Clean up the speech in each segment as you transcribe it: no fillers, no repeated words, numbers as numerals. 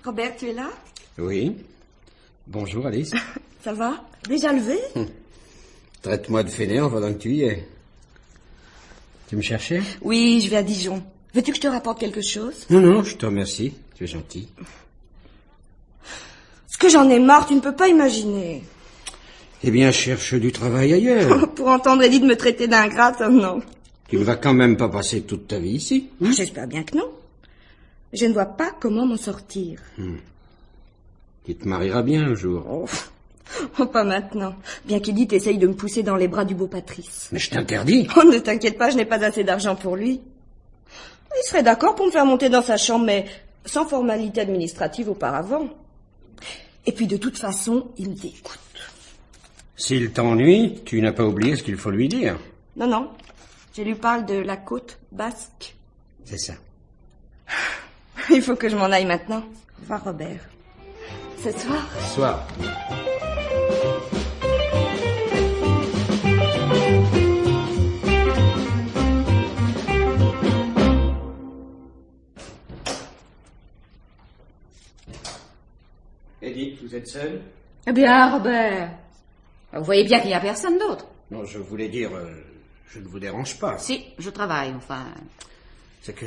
Robert, tu es là? Oui. Bonjour, Alice. Ça va? Déjà levé? Traite-moi de fainéant pendant que tu y es. Tu me cherchais? Oui, je vais à Dijon. Veux-tu que je te rapporte quelque chose? Non, je te remercie. Tu es gentil. Ce que j'en ai marre, tu ne peux pas imaginer. Eh bien, cherche du travail ailleurs. Pour entendre Edith me traiter d'ingrate, non. Tu ne vas quand même pas passer toute ta vie ici. J'espère bien que non. Je ne vois pas comment m'en sortir. Tu te marieras bien un jour. Oh, pas maintenant. Bien qu'Edith essaye de me pousser dans les bras du beau Patrice. Mais je t'interdis. Oh, ne t'inquiète pas, je n'ai pas assez d'argent pour lui. Il serait d'accord pour me faire monter dans sa chambre, mais sans formalité administrative auparavant. Et puis de toute façon, il me dégoûte. S'il t'ennuie, tu n'as pas oublié ce qu'il faut lui dire. Non. Je lui parle de la côte basque. C'est ça. Il faut que je m'en aille maintenant. Au revoir, Robert. Ce soir. Ce soir. Edith, vous êtes seule? Eh bien, Robert, vous voyez bien qu'il n'y a personne d'autre. Non, je voulais dire, je ne vous dérange pas. Si, je travaille, enfin. C'est que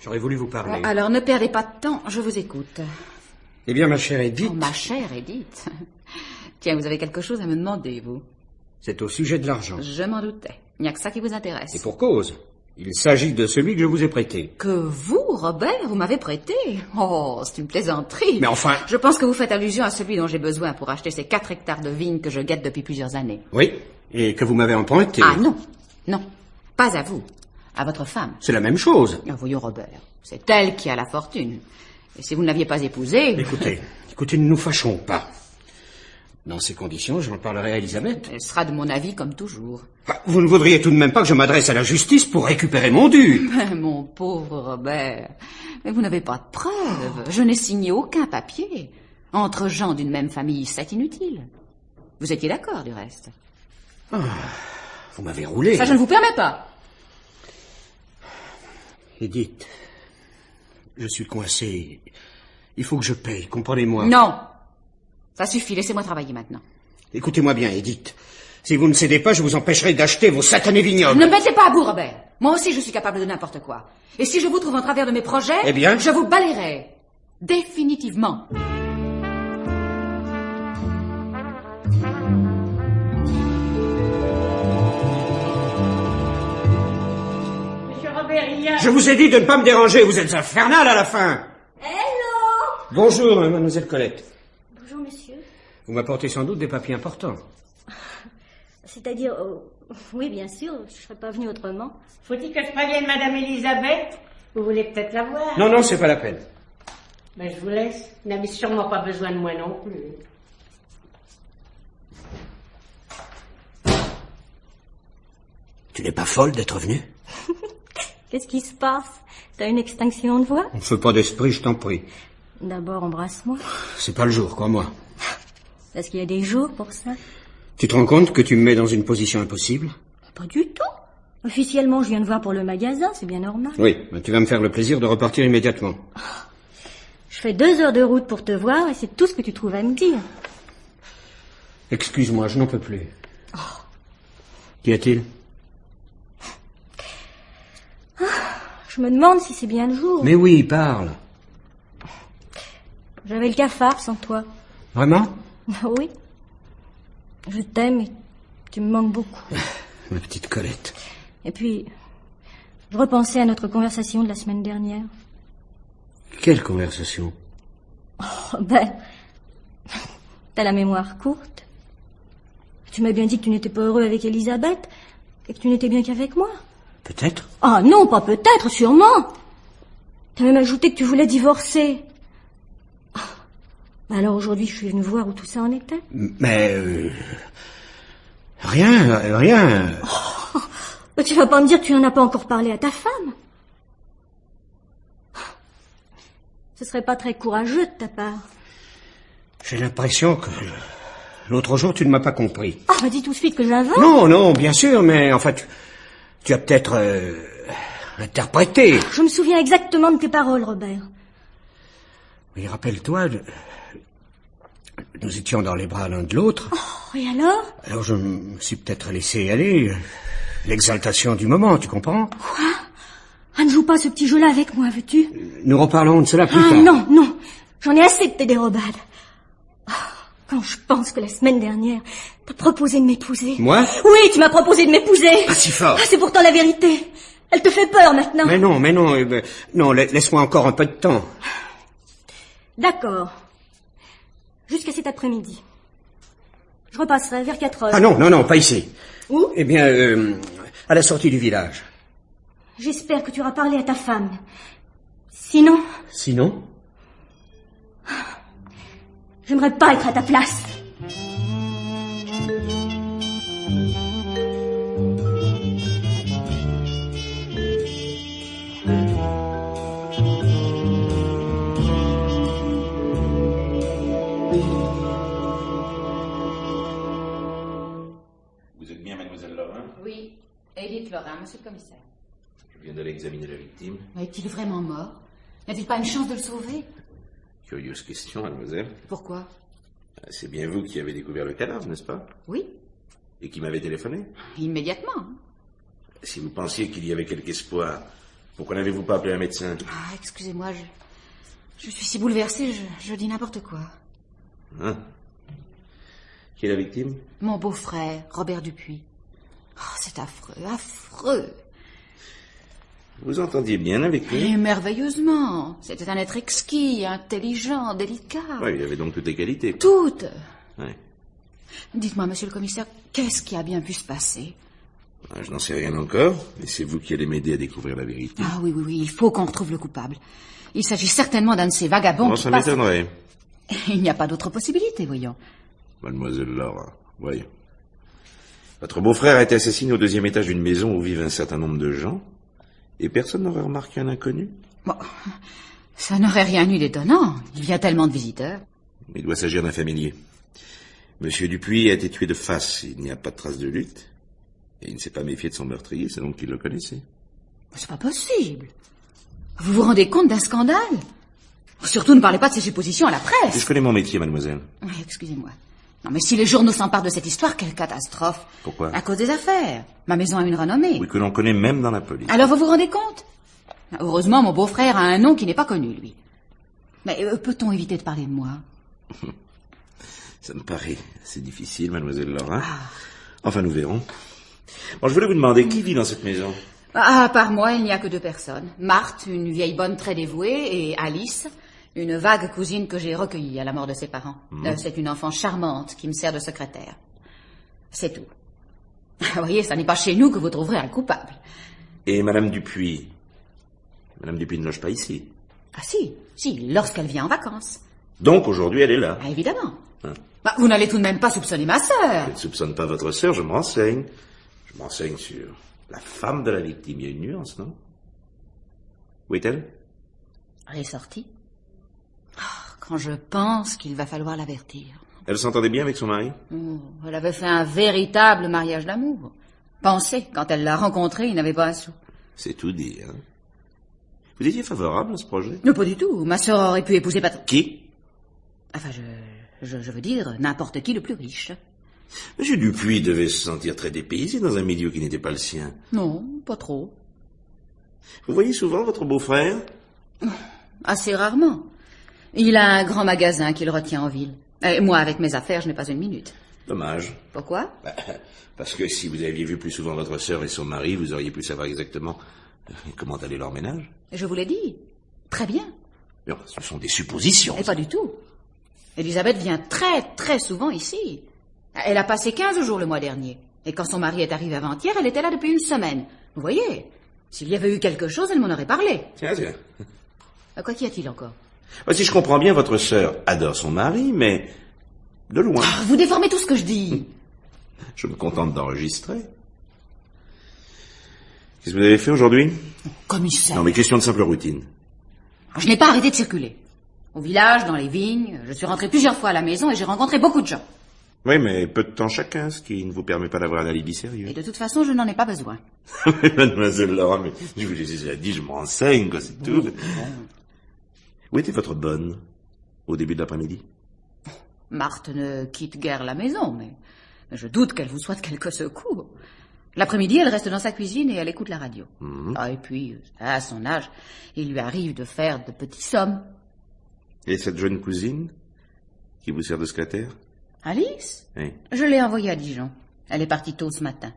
j'aurais voulu vous parler. Bon, alors ne perdez pas de temps, je vous écoute. Eh bien, ma chère Edith... Oh, ma chère Edith. Tiens, vous avez quelque chose à me demander, vous? C'est au sujet de l'argent. Je m'en doutais. Il n'y a que ça qui vous intéresse. Et pour cause. Il s'agit de celui que je vous ai prêté. Que vous, Robert, vous m'avez prêté? Oh, c'est une plaisanterie. Mais enfin... Je pense que vous faites allusion à celui dont j'ai besoin pour acheter ces 4 hectares de vignes que je guette depuis plusieurs années. Oui, et que vous m'avez emprunté. Ah non, pas à vous, à votre femme. C'est la même chose. Ah, voyons, Robert, c'est elle qui a la fortune. Et si vous ne l'aviez pas épousée... Écoutez, ne nous fâchons pas. Dans ces conditions, j'en parlerai à Elisabeth. Elle sera de mon avis comme toujours. Vous ne voudriez tout de même pas que je m'adresse à la justice pour récupérer mon dû? Mon pauvre Robert, mais vous n'avez pas de preuves. Je n'ai signé aucun papier. Entre gens d'une même famille, c'est inutile. Vous étiez d'accord, du reste? Vous m'avez roulé. Ça, je ne vous permets pas. Edith, je suis coincé. Il faut que je paye, comprenez-moi. Non. Ça suffit, laissez-moi travailler maintenant. Écoutez-moi bien, Edith. Si vous ne cédez pas, je vous empêcherai d'acheter vos satanés vignobles. Ne me mettez pas à bout, Robert. Moi aussi, je suis capable de n'importe quoi. Et si je vous trouve en travers de mes projets, eh bien, je vous balayerai. Définitivement. Monsieur Robert, il y a... Je vous ai dit de ne pas me déranger, vous êtes infernal à la fin. Hello! Bonjour, mademoiselle Colette. Bonjour, monsieur. Vous m'apportez sans doute des papiers importants. C'est-à-dire... oui, bien sûr, je ne serais pas venue autrement. Faut-il que je prévienne Madame Elisabeth? Vous voulez peut-être la voir? Non, c'est pas la peine. Ben, je vous laisse. Vous n'avez sûrement pas besoin de moi non plus. Tu n'es pas folle d'être venue? Qu'est-ce qui se passe? T'as une extinction de voix? On ne fait pas d'esprit, je t'en prie. D'abord, embrasse-moi. C'est pas le jour, crois-moi. Parce qu'il y a des jours pour ça. Tu te rends compte que tu me mets dans une position impossible? Pas du tout. Officiellement, je viens de voir pour le magasin, c'est bien normal. Oui, mais tu vas me faire le plaisir de repartir immédiatement. Je fais 2 heures de route pour te voir et c'est tout ce que tu trouves à me dire. Excuse-moi, je n'en peux plus. Qu'y a-t-il? Je me demande si c'est bien le jour. Mais oui, parle. J'avais le cafard sans toi. Vraiment? Oui. Je t'aime et tu me manques beaucoup. Ma petite Colette. Et puis, je repensais à notre conversation de la semaine dernière. Quelle conversation? T'as la mémoire courte. Tu m'as bien dit que tu n'étais pas heureux avec Elisabeth et que tu n'étais bien qu'avec moi. Peut-être. Ah non, pas peut-être, sûrement. T'as même ajouté que tu voulais divorcer. Alors aujourd'hui, je suis venue voir où tout ça en était. Mais... Rien. Mais tu vas pas me dire que tu n'en as pas encore parlé à ta femme? Ce serait pas très courageux de ta part. J'ai l'impression que l'autre jour, tu ne m'as pas compris. Ah, dis tout de suite que j'invente. Non, bien sûr, mais en fait, tu as peut-être interprété. Je me souviens exactement de tes paroles, Robert. Oui, rappelle-toi, nous étions dans les bras l'un de l'autre. Oh, et alors? Alors je me suis peut-être laissé aller. L'exaltation du moment, tu comprends? Quoi? Ah, ne joue pas ce petit jeu-là avec moi, veux-tu? Nous reparlerons de cela plus tard. Non, non. J'en ai assez de tes dérobades. Quand je pense que la semaine dernière, t'as proposé de m'épouser. Moi? Oui, tu m'as proposé de m'épouser. Pas si fort. Ah, c'est pourtant la vérité. Elle te fait peur maintenant. Mais non, non, laisse-moi encore un peu de temps. D'accord. Jusqu'à cet après-midi. Je repasserai vers 4 heures. Ah non, pas ici. Où? Eh bien, à la sortie du village. J'espère que tu auras parlé à ta femme. Sinon, Sinon? j'aimerais pas être à ta place. Vous êtes bien mademoiselle Laurin? Oui, Edith Laurin, monsieur le commissaire. Je viens d'aller examiner la victime. Mais est-il vraiment mort? N'a-t-il pas une chance de le sauver? Curieuse question, mademoiselle. Pourquoi? C'est bien vous qui avez découvert le cadavre, n'est-ce pas? Oui, Et qui m'avez téléphoné? immédiatement. Si vous pensiez qu'il y avait quelque espoir, pourquoi n'avez-vous pas appelé un médecin? Ah, excusez-moi, je suis si bouleversée, je dis n'importe quoi. Hein? Qui est la victime? Mon beau-frère, Robert Dupuis. Oh, c'est affreux, affreux. Vous entendiez bien avec lui? Et merveilleusement. C'était un être exquis, intelligent, délicat. Oui, il avait donc toutes les qualités. Toutes. Ouais. Dites-moi, monsieur le commissaire, qu'est-ce qui a bien pu se passer? Je n'en sais rien encore, mais c'est vous qui allez m'aider à découvrir la vérité. Ah oui, il faut qu'on retrouve le coupable. Il s'agit certainement d'un de ces vagabonds Bon, qui ça passent... m'étonnerait. Il n'y a pas d'autre possibilité, voyons. Mademoiselle Laura, voyons. Votre beau-frère a été assassiné au 2e étage d'une maison où vivent un certain nombre de gens, et personne n'aurait remarqué un inconnu. Bon, ça n'aurait rien eu d'étonnant. Il y a tellement de visiteurs. Il doit s'agir d'un familier. Monsieur Dupuis a été tué de face, il n'y a pas de trace de lutte, et il ne s'est pas méfié de son meurtrier, c'est donc qu'il le connaissait. C'est pas possible. Vous vous rendez compte d'un scandale? Surtout ne parlez pas de ces suppositions à la presse. Je connais mon métier, mademoiselle. Oui, excusez-moi. Non, mais si les journaux s'emparent de cette histoire, quelle catastrophe. Pourquoi? À cause des affaires. Ma maison a une renommée. Oui, que l'on connaît même dans la police. Alors vous vous rendez compte? Heureusement, mon beau-frère a un nom qui n'est pas connu, lui. Mais peut-on éviter de parler de moi? Ça me paraît assez difficile, mademoiselle Laura. Enfin, nous verrons. Bon, je voulais vous demander, qui vit dans cette maison? À part moi, il n'y a que 2 personnes. Marthe, une vieille bonne très dévouée, et Alice, une vague cousine que j'ai recueillie à la mort de ses parents. C'est une enfant charmante qui me sert de secrétaire. C'est tout. Vous voyez, ça n'est pas chez nous que vous trouverez un coupable. Et madame Dupuis? Madame Dupuis ne loge pas ici. Ah si, lorsqu'elle vient en vacances. Donc, aujourd'hui, elle est là. Ah, évidemment. Hein. Bah, vous n'allez tout de même pas soupçonner ma sœur. Je ne soupçonne pas votre sœur, je me renseigne. Je me renseigne sur la femme de la victime. Il y a une nuance, non? Où est-elle? Elle est sortie. Quand je pense qu'il va falloir l'avertir. Elle s'entendait bien avec son mari? Oh, elle avait fait un véritable mariage d'amour. Pensez, quand elle l'a rencontré, il n'avait pas un sou. C'est tout dit, hein? Vous étiez favorable à ce projet? Non, pas du tout. Ma sœur aurait pu épouser Qui? Enfin, je veux dire, n'importe qui le plus riche. Monsieur Dupuis devait se sentir très dépaysé dans un milieu qui n'était pas le sien. Non, pas trop. Vous voyez souvent votre beau-frère? Assez rarement. Il a un grand magasin qui le retient en ville. Et moi, avec mes affaires, je n'ai pas une minute. Dommage. Pourquoi? Parce que si vous aviez vu plus souvent votre sœur et son mari, vous auriez pu savoir exactement comment allait leur ménage. Je vous l'ai dit. Très bien. Non, ce sont des suppositions. Et pas du tout. Elisabeth vient très, très souvent ici. Elle a passé 15 jours le mois dernier. Et quand son mari est arrivé avant-hier, elle était là depuis 1 semaine. Vous voyez, s'il y avait eu quelque chose, elle m'en aurait parlé. Tiens. Quoi qu'y a-t-il encore? Si je comprends bien, votre sœur adore son mari, mais de loin. Vous déformez tout ce que je dis. Je me contente d'enregistrer. Qu'est-ce que vous avez fait aujourd'hui? Commissaire. Non, mais question de simple routine. Je n'ai pas arrêté de circuler. Au village, dans les vignes, je suis rentré plusieurs fois à la maison et j'ai rencontré beaucoup de gens. Oui, mais peu de temps chacun, ce qui ne vous permet pas d'avoir un alibi sérieux. Et de toute façon, je n'en ai pas besoin. Mademoiselle Laura, mais je vous l'ai déjà dit, je me renseigne, quoi, c'est tout. Où était votre bonne? au début de l'après-midi? Marthe ne quitte guère la maison, mais je doute qu'elle vous soit de quelque secours. L'après-midi, elle reste dans sa cuisine et elle écoute la radio. Et puis, à son âge, il lui arrive de faire de petits sommes. Et cette jeune cousine qui vous sert de secrétaire? Alice? Oui. Je l'ai envoyée à Dijon. Elle est partie tôt ce matin.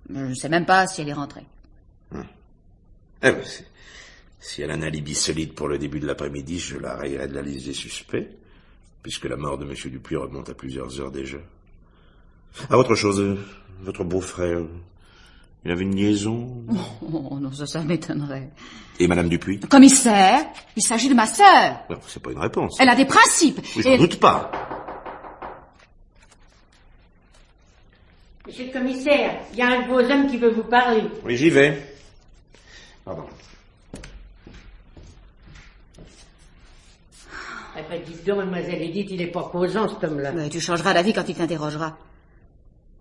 Je ne sais même pas si elle est rentrée. Eh ben, si elle a un alibi solide pour le début de l'après-midi, je la rayerai de la liste des suspects, puisque la mort de M. Dupuis remonte à plusieurs heures déjà. Ah, autre chose, votre beau-frère, il avait une liaison? Oh non, ça m'étonnerait. Et Madame Dupuis? Commissaire, il s'agit de ma sœur. Non, c'est pas une réponse. Elle a des principes. Oui, je n'en doute pas. Monsieur le commissaire, il y a un de vos hommes qui veut vous parler. Oui, j'y vais. Pardon. Eh ben, dites donc, mademoiselle Edith, il est pas causant, cet homme-là. Mais tu changeras d'avis quand il t'interrogera.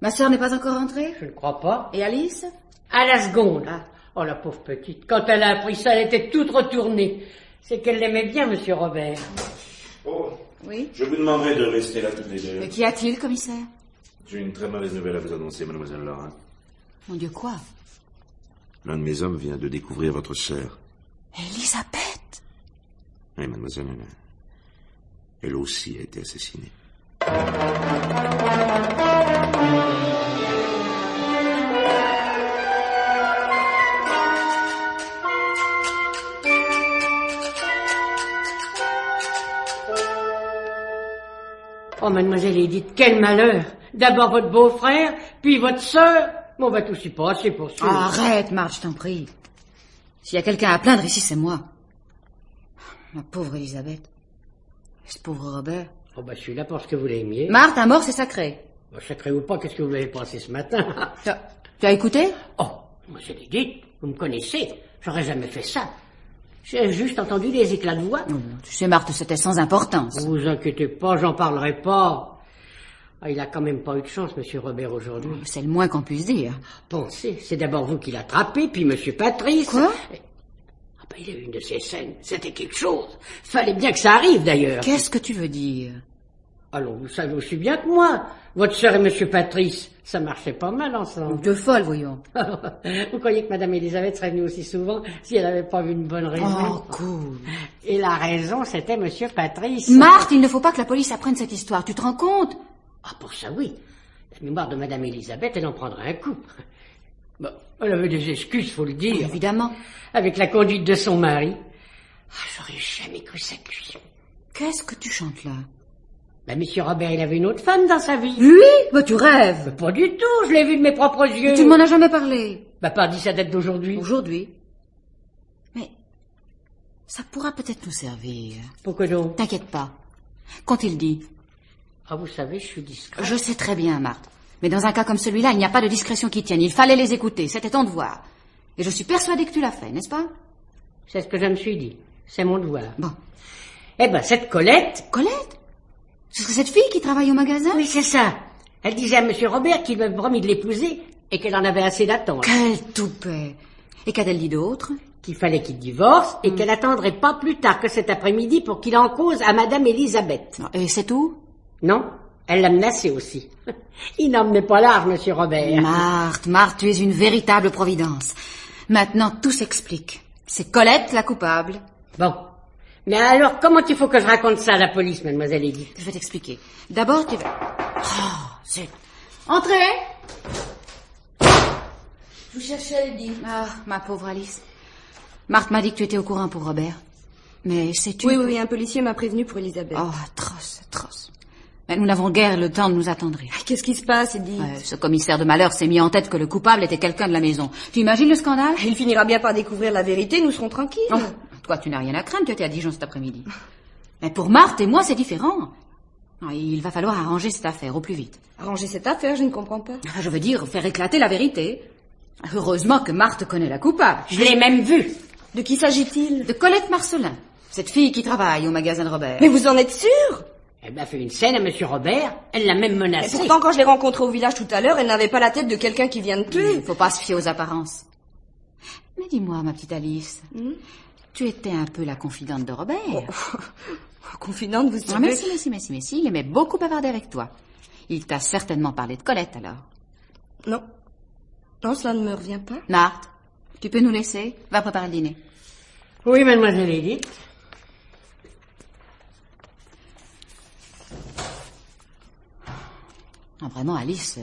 Ma sœur n'est pas encore rentrée? Je ne crois pas. Et Alice? À la seconde. Ah. Oh, la pauvre petite. Quand elle a appris ça, elle était toute retournée. C'est qu'elle l'aimait bien, monsieur Robert. Oh, Oui? je vous demanderai de rester là toutes les deux. Mais qu'y a-t-il, commissaire? J'ai une très mauvaise nouvelle à vous annoncer, mademoiselle Laura. Mon Dieu, quoi? L'un de mes hommes vient de découvrir votre sœur. Elisabeth? Oui, mademoiselle, elle aussi a été assassinée. Oh, mademoiselle Edith, quel malheur. D'abord votre beau-frère, puis votre sœur. On va tout s'y passer pour sûr. Arrête, Marthe, je t'en prie. S'il y a quelqu'un à plaindre ici, c'est moi. Ma pauvre Elisabeth. Et ce pauvre Robert. Oh, bah, je suis là parce que vous l'aimiez. Marthe, un mort, c'est sacré. Bah, sacré ou pas, qu'est-ce que vous avez pensé ce matin? Tu as écouté? Oh, mademoiselle Edith, vous me connaissez. J'aurais jamais fait ça. J'ai juste entendu des éclats de voix. Tu sais, Marthe, c'était sans importance. Ne vous inquiétez pas, j'en parlerai pas. Ah, il a quand même pas eu de chance, monsieur Robert, aujourd'hui. C'est le moins qu'on puisse dire. Pensez, c'est d'abord vous qui l'attrapez, puis monsieur Patrice. Quoi? Ah, ben, il a eu une de ces scènes. C'était quelque chose. Fallait bien que ça arrive, d'ailleurs. Qu'est-ce que tu veux dire? Alors, vous savez aussi bien que moi. Votre sœur et monsieur Patrice, ça marchait pas mal ensemble. Deux folles, voyons. Vous croyez que madame Elisabeth serait venue aussi souvent si elle n'avait pas vu une bonne raison? Oh, cool. Et la raison, c'était monsieur Patrice. Marthe, il ne faut pas que la police apprenne cette histoire, tu te rends compte? Ah, pour ça, oui. La mémoire de madame Elisabeth, elle en prendrait un coup. Bon, elle avait des excuses, faut le dire. Évidemment. Avec la conduite de son mari. Ah, j'aurais jamais cru ça cuit. Qu'est-ce que tu chantes là? Ben, monsieur Robert, il avait une autre femme dans sa vie. Lui? Bah, tu rêves. Mais pas du tout, je l'ai vu de mes propres yeux. Tu ne m'en as jamais parlé. Bah, pas dit ça date d'aujourd'hui. Aujourd'hui. Mais ça pourra peut-être nous servir. Pourquoi donc? T'inquiète pas. Qu'ont-ils dit? Ah, vous savez, je suis discret. Je sais très bien, Marthe. Mais dans un cas comme celui-là, il n'y a pas de discrétion qui tienne. Il fallait les écouter. C'était ton devoir. Et je suis persuadée que tu l'as fait, n'est-ce pas? C'est ce que je me suis dit. C'est mon devoir. Bon. Eh ben, cette Colette... Colette? C'est cette fille qui travaille au magasin? Oui, c'est ça. Elle disait à monsieur Robert qu'il m'avait promis de l'épouser et qu'elle en avait assez d'attendre. Quel toupet! Et qu'a-t-elle dit d'autre? Qu'il fallait qu'il divorce et qu'elle attendrait pas plus tard que cet après-midi pour qu'il en cause à madame Elisabeth. Et c'est tout? Non, elle l'a menacé aussi. Il n'emmenait pas large, monsieur Robert. Marthe, tu es une véritable providence. Maintenant, tout s'explique. C'est Colette la coupable. Bon. Mais alors, comment il faut que je raconte ça à la police, mademoiselle Edith? Je vais t'expliquer. D'abord, tu vas... Oh, zut. Entrez! Je vous cherchais, Lydie. Ah, ma pauvre Alice. Marthe m'a dit que tu étais au courant pour Robert. Mais sais-tu... Oui, un policier m'a prévenu pour Elisabeth. Oh, atroce. Mais nous n'avons guère le temps de nous attendrir. Qu'est-ce qui se passe, Edith? Ce commissaire de malheur s'est mis en tête que le coupable était quelqu'un de la maison. Tu imagines le scandale? Il finira bien par découvrir la vérité, nous serons tranquilles. Oh, toi, tu n'as rien à craindre, tu étais à Dijon cet après-midi. Mais pour Marthe et moi, c'est différent. Il va falloir arranger cette affaire au plus vite. Arranger cette affaire, je ne comprends pas. Je veux dire, faire éclater la vérité. Heureusement que Marthe connaît la coupable. Je l'ai même vue. De qui s'agit-il? De Colette Marcelin, cette fille qui travaille au magasin de Robert. Mais vous en êtes sûr? Elle m'a fait une scène à monsieur Robert, elle l'a même menacé. Et pourtant, quand je l'ai rencontrée au village tout à l'heure, elle n'avait pas la tête de quelqu'un qui vient de tuer. Il ne faut pas se fier aux apparences. Mais dis-moi, ma petite Alice, tu étais un peu la confidente de Robert. Confidente, vous Ah, savez... mais si, il aimait beaucoup bavarder avec toi. Il t'a certainement parlé de Colette, alors. Non. Non, cela ne me revient pas. Marthe, tu peux nous laisser? Va préparer le dîner. Oui, mademoiselle Edith. Non, vraiment, Alice,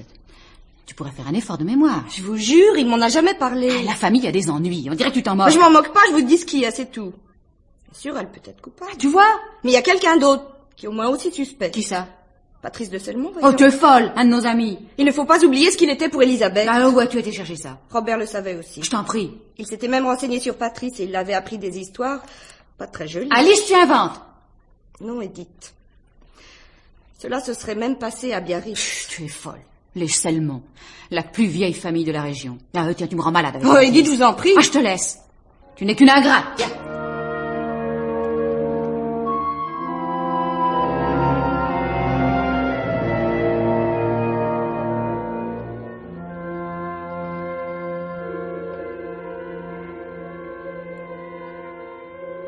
tu pourrais faire un effort de mémoire. Je vous jure, il m'en a jamais parlé. Ah, la famille a des ennuis. On dirait que tu t'en Mais moques. je m'en moque pas, je vous dis ce qu'il y a, c'est tout. Bien sûr, elle peut être coupable. Tu vois? Mais il y a quelqu'un d'autre, qui est au moins aussi suspect. Qui ça? Patrice de Selmont, voyons. Oh, tu es folle, un de nos amis. Il ne faut pas oublier ce qu'il était pour Elisabeth. Ah, où as-tu été chercher ça? Robert le savait aussi. Je t'en prie. Il s'était même renseigné sur Patrice et il avait appris des histoires pas très jolies. Alice, tu inventes. Non, Edith. Cela se serait même passé à Biarritz. Chut, tu es folle. Les Selmont, la plus vieille famille de la région. Ah, tiens, tu me rends malade avec Oh, ça. Edith, je vous en prie. Ah, je te laisse. Tu n'es qu'une ingrate. Tiens.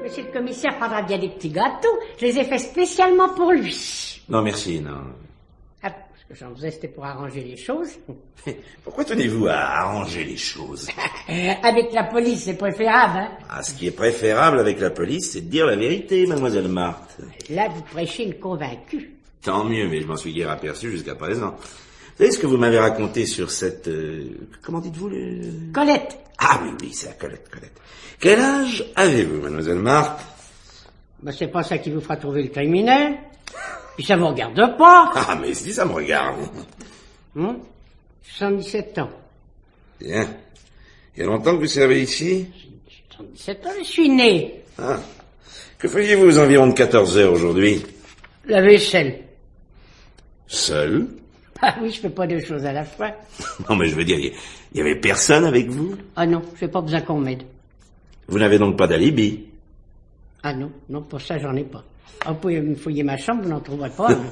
Monsieur le commissaire prendra bien des petits gâteaux. Je les ai faits spécialement pour lui. Non, merci, non. Ah, parce que j'en faisais, c'était pour arranger les choses. Pourquoi tenez-vous à arranger les choses? Avec la police, c'est préférable, hein. Ah, ce qui est préférable avec la police, c'est de dire la vérité, mademoiselle Marthe. Là, vous prêchez une convaincue. Tant mieux, mais je m'en suis guère aperçu jusqu'à présent. Vous savez ce que vous m'avez raconté sur cette... comment dites-vous le... Colette. Ah oui, c'est la Colette. Quel âge avez-vous, mademoiselle Marthe? Ben, c'est pas ça qui vous fera trouver le criminel. Puis ça vous regarde pas. Ah, mais si, ça me regarde. 77 ans. Bien. Il y a longtemps que vous servez ici? 77 ans, je suis né. Ah. Que faisiez-vous aux environs de 14 heures aujourd'hui? La vaisselle. Seul? Ah oui, je fais pas deux choses à la fois. Non, mais je veux dire, il y avait personne avec vous? Ah non, j'ai pas besoin qu'on m'aide. Vous n'avez donc pas d'alibi? Ah non, pour ça, j'en ai pas. Ah, vous pouvez me fouiller ma chambre, vous n'en trouverez pas. hein.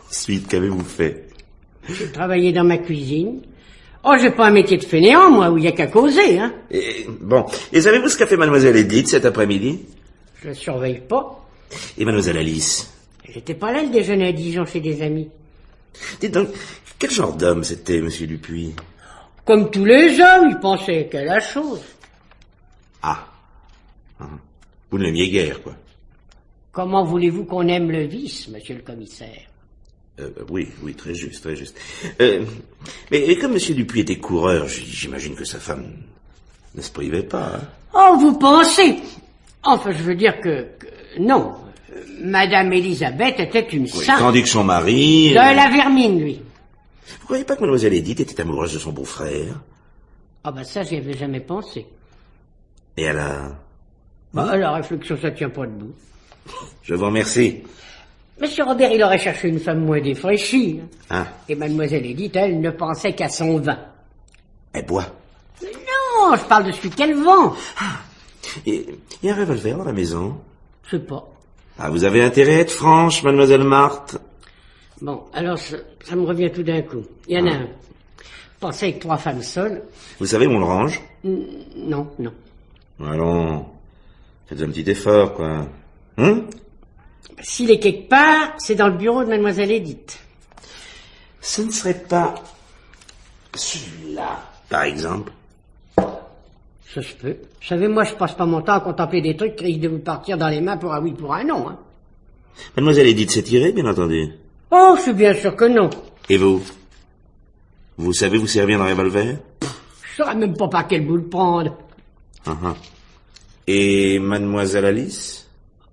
Ensuite, qu'avez-vous fait? J'ai travaillé dans ma cuisine. Oh, j'ai pas un métier de fainéant, moi, où il y a qu'à causer, hein. Et savez-vous ce qu'a fait mademoiselle Edith cet après-midi? Je la surveille pas. Et mademoiselle Alice? Elle était pas là, le déjeuner à Dijon chez des amis. Dites donc, quel genre d'homme c'était, monsieur Dupuis? Comme tous les hommes, il pensait qu'à la chose. Ah. Vous ne l'aimiez guère, quoi. Comment voulez-vous qu'on aime le vice, monsieur le commissaire? Oui, très juste. Mais comme monsieur Dupuis était coureur, j'imagine que sa femme ne se privait pas, hein? Oh, vous pensez? Enfin, je veux dire que non. Madame Elisabeth était une sainte. Tandis que son mari... De la vermine, lui. Vous croyez pas que mademoiselle Edith était amoureuse de son beau-frère? Ah ben ça, j'y avais jamais pensé. Et elle a... La réflexion, ça tient pas debout. Je vous remercie. Monsieur Robert, il aurait cherché une femme moins défraîchie. Ah. Et mademoiselle Edith, elle, ne pensait qu'à son vin. Elle boit. Mais non, je parle de celui qu'elle vend. Et il y a un revolver dans la maison? Je sais pas. Ah, vous avez intérêt à être franche, mademoiselle Marthe. Bon, alors, ça me revient tout d'un coup. Il y en a un. Pensez avec 3 femmes seules. Vous savez où on le range? Non. Allons, faites un petit effort, quoi. S'il est quelque part, c'est dans le bureau de mademoiselle Edith. Ce ne serait pas celui-là, par exemple? Ça se peut. Vous savez, moi, je passe pas mon temps à contempler des trucs qui risquent de vous partir dans les mains pour un oui, pour un non, hein. Mademoiselle Edith s'est tirée, bien entendu. Oh, je suis bien sûr que non. Et vous? Vous savez vous servir d'un revolver? Je saurais même pas par quel bout le prendre. Et mademoiselle Alice?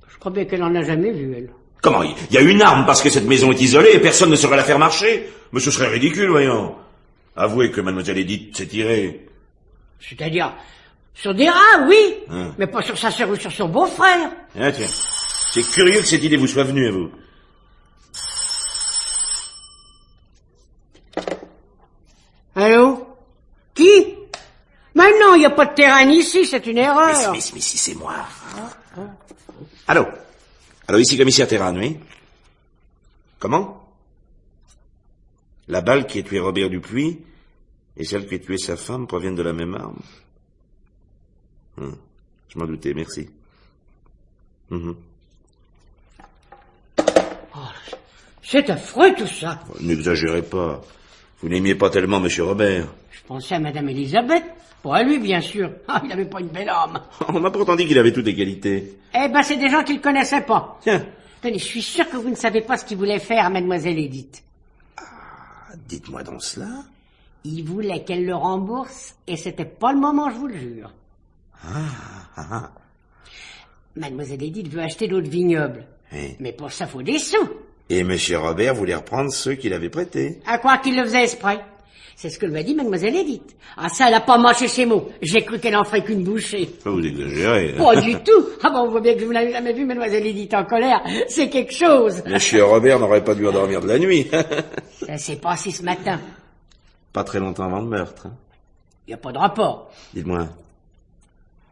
Je crois bien qu'elle en a jamais vu, elle. Comment? Il y a une arme parce que cette maison est isolée et personne ne saurait la faire marcher? Mais ce serait ridicule, voyons. Avouez que mademoiselle Edith s'est tirée. C'est-à-dire, sur des rats, oui, mais pas sur sa sœur ou sur son beau-frère. Ah, tiens. C'est curieux que cette idée vous soit venue à vous. Allô? Qui? Mais non, il n'y a pas de terrain ici, c'est une erreur. Mais si, c'est moi. Allô? Allô, ici commissaire Terran, oui? Comment? La balle qui a tué Robert Dupuis et celle qui a tué sa femme proviennent de la même arme? Je m'en doutais, merci. Mhm. C'est affreux tout ça. N'exagérez pas. Vous n'aimiez pas tellement Monsieur Robert. Je pensais à Madame Elisabeth. Pour à lui, bien sûr. Ah, il n'avait pas une belle âme. On m'a pourtant dit qu'il avait toutes les qualités. Eh ben, c'est des gens qu'il ne connaissait pas. Tiens. Tenez, je suis sûr que vous ne savez pas ce qu'il voulait faire à Mademoiselle Edith. Dites-moi donc cela. Il voulait qu'elle le rembourse, et c'était pas le moment, je vous le jure. Mademoiselle Edith veut acheter d'autres vignobles. Oui. Mais pour ça, faut des sous. Et Monsieur Robert voulait reprendre ceux qu'il avait prêtés. À croire qu'il le faisait exprès. C'est ce que lui a dit Mademoiselle Edith. Ah, ça, elle a pas mâché ses mots. J'ai cru qu'elle en ferait qu'une bouchée. Vous exagérez. Pas du tout. Ah bon, on voit bien que vous n'avez jamais vu Mademoiselle Edith en colère. C'est quelque chose. Monsieur Robert n'aurait pas dû endormir de la nuit. Ça s'est passé ce matin. Pas très longtemps avant le meurtre. Hein. Il n'y a pas de rapport. Dites-moi,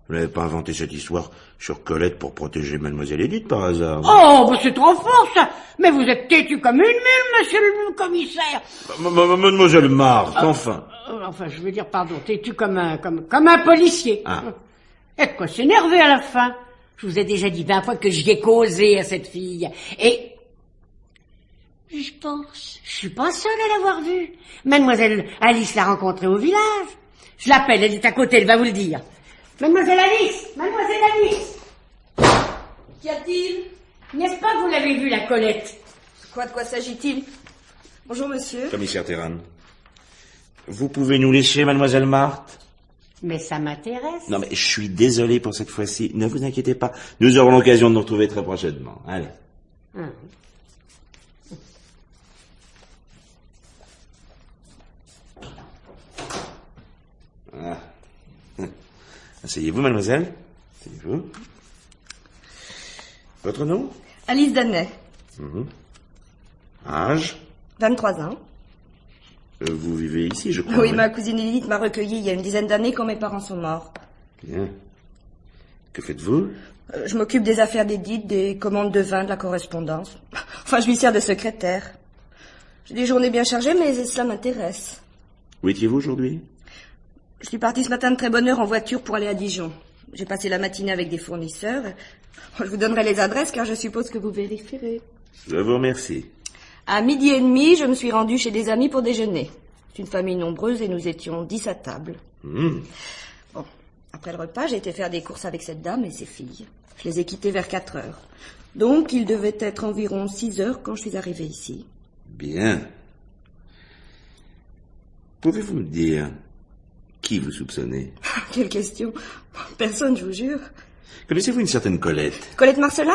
vous n'avez pas inventé cette histoire sur Colette pour protéger Mademoiselle Edith par hasard? Oh, bah c'est trop fort, ça. Mais vous êtes têtu comme une mule, monsieur le commissaire. Mademoiselle Marthe, enfin. Enfin, je veux dire, pardon, têtu comme un policier. Ah. Et de quoi s'énerver à la fin? Je vous ai déjà dit 20 fois que j'y ai causé à cette fille. Et je suis pas seule à l'avoir vue. Mademoiselle Alice l'a rencontrée au village. Je l'appelle, elle est à côté, elle va vous le dire. Mademoiselle Alice! Mademoiselle Alice! Qu'y a-t-il? N'est-ce pas que vous l'avez vue, la Colette? De quoi s'agit-il? Bonjour, monsieur. Commissaire Terran, vous pouvez nous laisser, Mademoiselle Marthe? Mais ça m'intéresse. Non, mais je suis désolé pour cette fois-ci. Ne vous inquiétez pas. Nous aurons l'occasion de nous retrouver très prochainement. Allez. Ah. Asseyez-vous, mademoiselle. Asseyez-vous. Votre nom? Alice Danet. Âge? 23 ans. Vous vivez ici, je crois. Oui, ma cousine Edith m'a recueillie il y a une dizaine d'années quand mes parents sont morts. Bien. Que faites-vous? Je m'occupe des affaires d'Edith, des commandes de vin, de la correspondance. Enfin, je lui sers de secrétaire. J'ai des journées bien chargées, mais cela m'intéresse. Où étiez-vous aujourd'hui? Je suis partie ce matin de très bonne heure en voiture pour aller à Dijon. J'ai passé la matinée avec des fournisseurs. Je vous donnerai les adresses car je suppose que vous vérifierez. Je vous remercie. À 12h30, je me suis rendue chez des amis pour déjeuner. C'est une famille nombreuse et nous étions 10 à table. Bon, après le repas, j'ai été faire des courses avec cette dame et ses filles. Je les ai quittées vers 4 heures. Donc, il devait être environ 6 heures quand je suis arrivée ici. Bien. Pouvez-vous me dire qui vous soupçonnez? Quelle question. Personne, je vous jure. Connaissez-vous une certaine Colette? Colette Marcelin?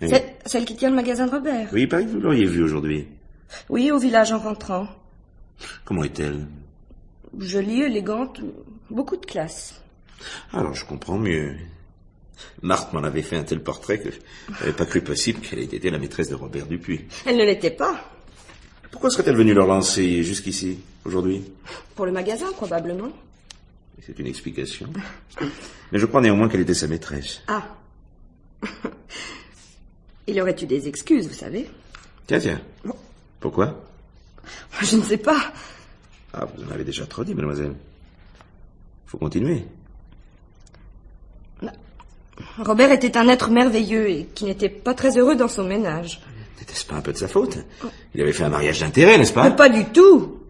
Oui. Celle qui tient le magasin de Robert. Oui, il paraît que vous l'auriez vue aujourd'hui. Oui, au village en rentrant. Comment est-elle? Jolie, élégante, beaucoup de classe. Alors, je comprends mieux. Marthe m'en avait fait un tel portrait que je n'avais pas cru possible qu'elle ait été la maîtresse de Robert Dupuis. Elle ne l'était pas. Pourquoi serait-elle venue leur lancer jusqu'ici, aujourd'hui? Pour le magasin, probablement. C'est une explication. Mais je crois néanmoins qu'elle était sa maîtresse. Ah. Il aurait eu des excuses, vous savez. Tiens. Pourquoi? Je ne sais pas. Ah, vous en avez déjà trop dit, mademoiselle. Faut continuer. Robert était un être merveilleux et qui n'était pas très heureux dans son ménage. N'était-ce pas un peu de sa faute? Il avait fait un mariage d'intérêt, n'est-ce pas? Mais pas du tout.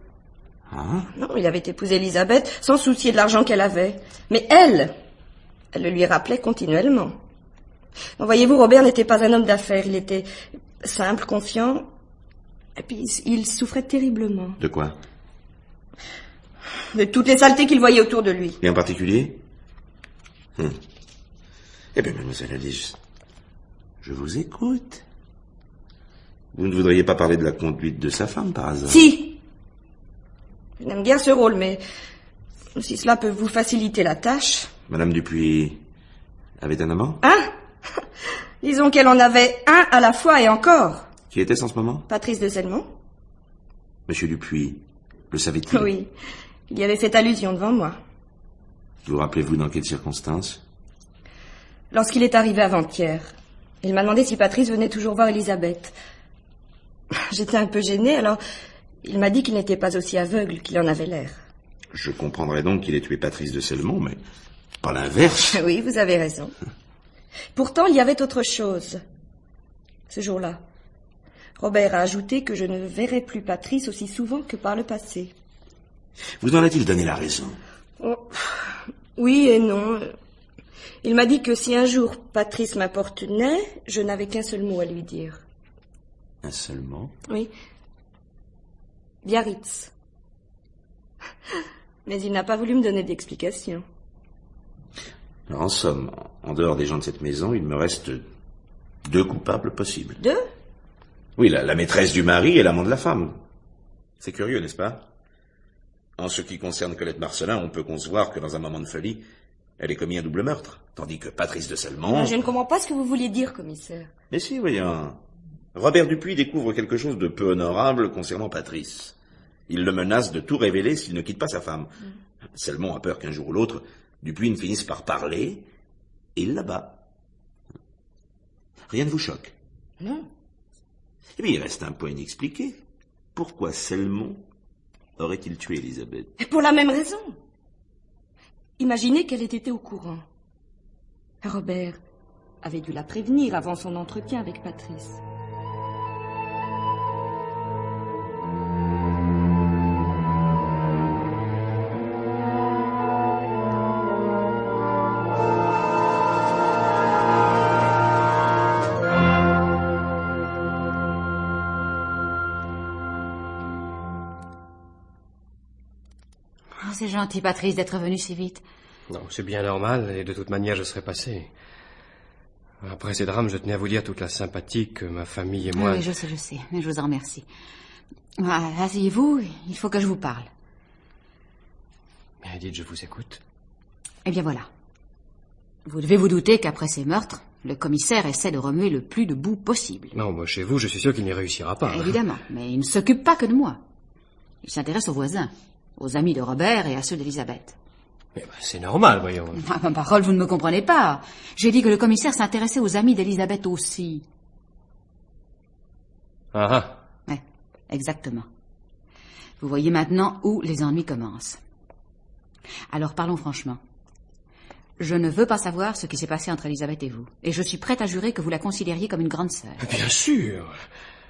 Ah? Non, il avait épousé Elisabeth sans soucier de l'argent qu'elle avait. Mais elle le lui rappelait continuellement. Bon, voyez-vous, Robert n'était pas un homme d'affaires. Il était simple, confiant. Et puis, il souffrait terriblement. De quoi? De toutes les saletés qu'il voyait autour de lui. Et en particulier? Eh bien, mademoiselle Alice, je vous écoute. Vous ne voudriez pas parler de la conduite de sa femme, par hasard? Si. Je n'aime guère ce rôle, mais si cela peut vous faciliter la tâche... Madame Dupuis avait un amant? Hein? Disons qu'elle en avait un à la fois et encore. Qui était-ce en ce moment? Patrice de Selmont. Monsieur Dupuis, le savait-il? Oui, il y avait fait allusion devant moi. Vous rappelez-vous dans quelles circonstances? Lorsqu'il est arrivé avant-hier, il m'a demandé si Patrice venait toujours voir Elisabeth. J'étais un peu gênée, alors il m'a dit qu'il n'était pas aussi aveugle qu'il en avait l'air. Je comprendrais donc qu'il ait tué Patrice de Selmont, mais pas l'inverse. Oui, vous avez raison. Pourtant, il y avait autre chose. Ce jour-là, Robert a ajouté que je ne verrais plus Patrice aussi souvent que par le passé. Vous en a-t-il donné la raison? Oh, oui et non. Il m'a dit que si un jour Patrice m'importunait, je n'avais qu'un seul mot à lui dire. Un seul mot? Oui. Biarritz. Mais il n'a pas voulu me donner d'explication. Alors, en somme, en dehors des gens de cette maison, il me reste 2 coupables possibles. 2? Oui, la maîtresse du mari et l'amant de la femme. C'est curieux, n'est-ce pas? En ce qui concerne Colette Marcelin, on peut concevoir que dans un moment de folie, elle ait commis un double meurtre, tandis que Patrice de Selmont... Je ne comprends pas ce que vous vouliez dire, commissaire. Mais si, voyons. Robert Dupuis découvre quelque chose de peu honorable concernant Patrice. Il le menace de tout révéler s'il ne quitte pas sa femme. Selmont a peur qu'un jour ou l'autre, Dupuis ne finisse par parler, et il l'abat. Rien ne vous choque? Non. Eh bien, il reste un point inexpliqué. Pourquoi Selmont aurait-il tué Elisabeth? Et pour la même raison. Imaginez qu'elle ait été au courant. Robert avait dû la prévenir avant son entretien avec Patrice. C'est gentil, Patrice, d'être venu si vite. Non, c'est bien normal, et de toute manière, je serais passé. Après ces drames, je tenais à vous dire toute la sympathie que ma famille et moi... Oui, je sais, mais je vous en remercie. Asseyez-vous, il faut que je vous parle. Mais dites, je vous écoute. Eh bien voilà. Vous devez vous douter qu'après ces meurtres, le commissaire essaie de remuer le plus de boue possible. Non, moi, chez vous, je suis sûr qu'il n'y réussira pas. Évidemment, mais il ne s'occupe pas que de moi. Il s'intéresse aux voisins, aux amis de Robert et à ceux d'Elisabeth. Mais c'est normal, voyons. Ah, ma parole, vous ne me comprenez pas. J'ai dit que le commissaire s'intéressait aux amis d'Elisabeth aussi. Ah. Ouais, exactement. Vous voyez maintenant où les ennuis commencent. Alors parlons franchement. Je ne veux pas savoir ce qui s'est passé entre Elisabeth et vous. Et je suis prête à jurer que vous la considériez comme une grande sœur. Bien sûr.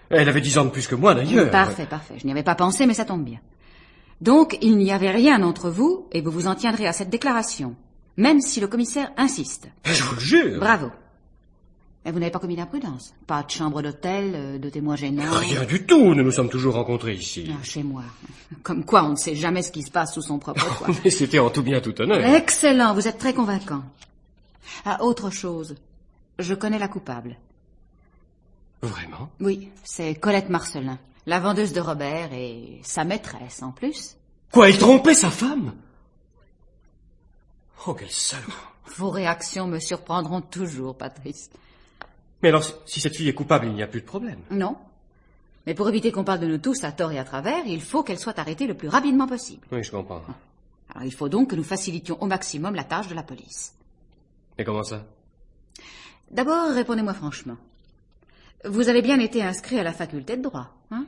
Elle avait 10 ans de plus que moi, d'ailleurs. Parfait. Je n'y avais pas pensé, mais ça tombe bien. Donc, il n'y avait rien entre vous, et vous vous en tiendrez à cette déclaration, même si le commissaire insiste. Je vous le jure. Bravo. Mais vous n'avez pas commis d'imprudence. Pas de chambre d'hôtel, de témoins gênants. Rien du tout. Nous nous sommes toujours rencontrés ici. Chez moi. Comme quoi, on ne sait jamais ce qui se passe sous son propre toit. Mais c'était en tout bien, tout honneur. Excellent, vous êtes très convaincant. Autre chose. Je connais la coupable. Vraiment? Oui, c'est Colette Marcelin, la vendeuse de Robert et sa maîtresse en plus. Quoi, il trompait sa femme? Oh, quel salaud. Vos réactions me surprendront toujours, Patrice. Mais alors, si cette fille est coupable, il n'y a plus de problème. Non. Mais pour éviter qu'on parle de nous tous à tort et à travers, il faut qu'elle soit arrêtée le plus rapidement possible. Oui, je comprends. Alors il faut donc que nous facilitions au maximum la tâche de la police. Et comment ça? D'abord, répondez-moi franchement. Vous avez bien été inscrit à la faculté de droit, hein?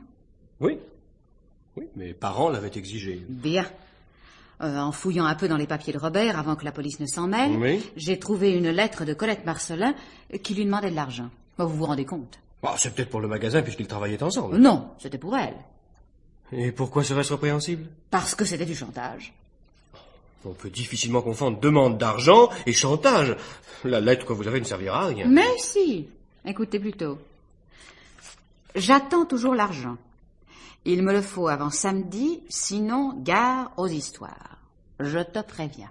Oui. Oui, mes parents l'avaient exigé. Bien. En fouillant un peu dans les papiers de Robert, avant que la police ne s'en mêle, oui. J'ai trouvé une lettre de Colette Marcelin qui lui demandait de l'argent. Vous vous rendez compte? C'est peut-être pour le magasin, puisqu'ils travaillaient ensemble. Non, c'était pour elle. Et pourquoi serait-ce répréhensible? Parce que c'était du chantage. On peut difficilement confondre demande d'argent et chantage. La lettre que vous avez ne servira à rien. Mais si. Écoutez plutôt. J'attends toujours l'argent. Il me le faut avant samedi, sinon gare aux histoires. Je te préviens.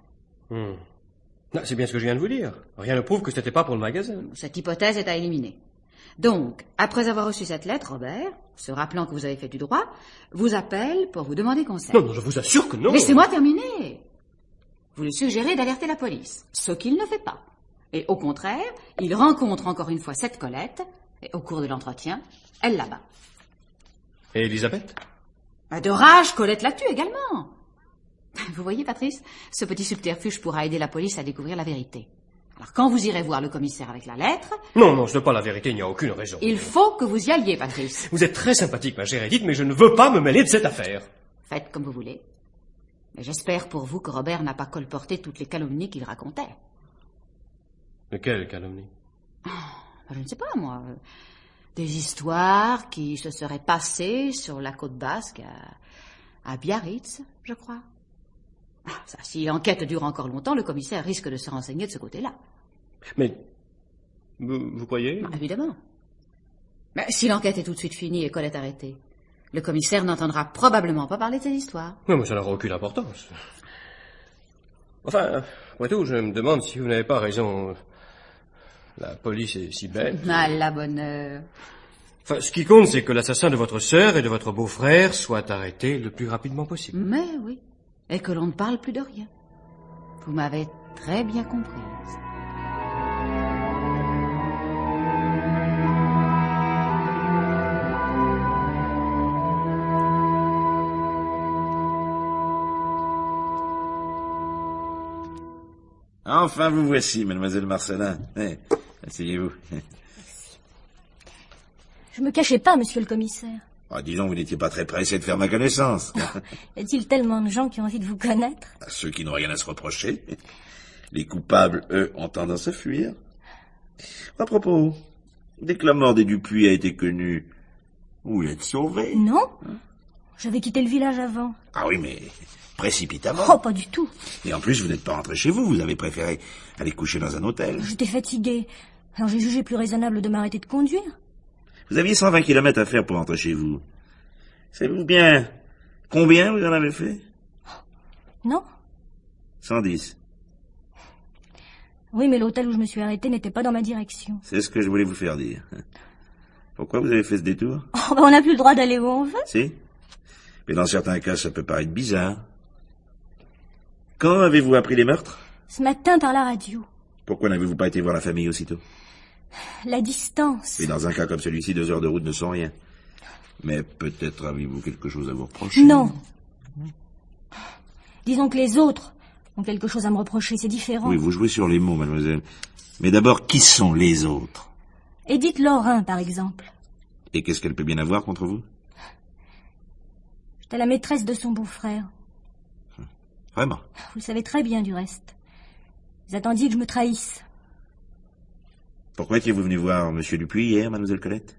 C'est bien ce que je viens de vous dire. Rien ne prouve que ce n'était pas pour le magasin. Cette hypothèse est à éliminer. Donc, après avoir reçu cette lettre, Robert, se rappelant que vous avez fait du droit, vous appelle pour vous demander conseil. Non, je vous assure que non. Laissez-moi terminer. Vous lui suggérez d'alerter la police, ce qu'il ne fait pas. Et au contraire, il rencontre encore une fois cette Colette, et au cours de l'entretien, elle l'abat. Et Elisabeth? De rage, Colette la tue également. Vous voyez, Patrice, ce petit subterfuge pourra aider la police à découvrir la vérité. Alors, quand vous irez voir le commissaire avec la lettre... Non, ce n'est pas la vérité, il n'y a aucune raison. Il faut que vous y alliez, Patrice. Vous êtes très sympathique, ma chère Edith, mais je ne veux pas me mêler de cette affaire. Faites comme vous voulez. Mais j'espère pour vous que Robert n'a pas colporté toutes les calomnies qu'il racontait. De quelle calomnie? Je ne sais pas, moi. Des histoires qui se seraient passées sur la côte basque à Biarritz, je crois. Ça, si l'enquête dure encore longtemps, le commissaire risque de se renseigner de ce côté-là. Mais vous croyez? Évidemment. Mais si l'enquête est tout de suite finie et Colette arrêtée, le commissaire n'entendra probablement pas parler de ces histoires. Oui, mais ça n'aura aucune importance. Enfin, après tout, je me demande si vous n'avez pas raison. La police est si bête. À la bonne heure. Enfin, ce qui compte, c'est que l'assassin de votre sœur et de votre beau-frère soit arrêté le plus rapidement possible. Mais oui. Et que l'on ne parle plus de rien. Vous m'avez très bien comprise. Enfin, vous voici, mademoiselle Marcelin. Asseyez-vous. Je me cachais pas, monsieur le commissaire. Disons, vous n'étiez pas très pressé de faire ma connaissance. Y a-t-il tellement de gens qui ont envie de vous connaître? Ceux qui n'ont rien à se reprocher. Les coupables, eux, ont tendance à fuir. À propos, dès que la mort des Dupuis a été connue, vous êtes sauvé. Non. J'avais quitté le village avant. Ah oui, mais précipitamment. Oh, pas du tout. Et en plus, vous n'êtes pas rentré chez vous. Vous avez préféré aller coucher dans un hôtel. J'étais fatiguée. Alors j'ai jugé plus raisonnable de m'arrêter de conduire. Vous aviez 120 kilomètres à faire pour rentrer chez vous. Savez-vous bien combien vous en avez fait? Non. 110. Oui, mais l'hôtel où je me suis arrêtée n'était pas dans ma direction. C'est ce que je voulais vous faire dire. Pourquoi vous avez fait ce détour? Oh, on n'a plus le droit d'aller où on veut. Si. Mais dans certains cas, ça peut paraître bizarre. Quand avez-vous appris les meurtres? Ce matin par la radio. Pourquoi n'avez-vous pas été voir la famille aussitôt? La distance. Et dans un cas comme celui-ci, 2 heures de route ne sont rien. Mais peut-être avez-vous quelque chose à vous reprocher? Non. Disons que les autres ont quelque chose à me reprocher, c'est différent. Oui, vous jouez sur les mots, mademoiselle. Mais d'abord, qui sont les autres? Edith Lorrain, par exemple. Et qu'est-ce qu'elle peut bien avoir contre vous? J'étais la maîtresse de son beau-frère. Vraiment? Vous le savez très bien, du reste. Vous attendiez que je me trahisse. Pourquoi étiez-vous venu voir Monsieur Dupuis hier, mademoiselle Colette?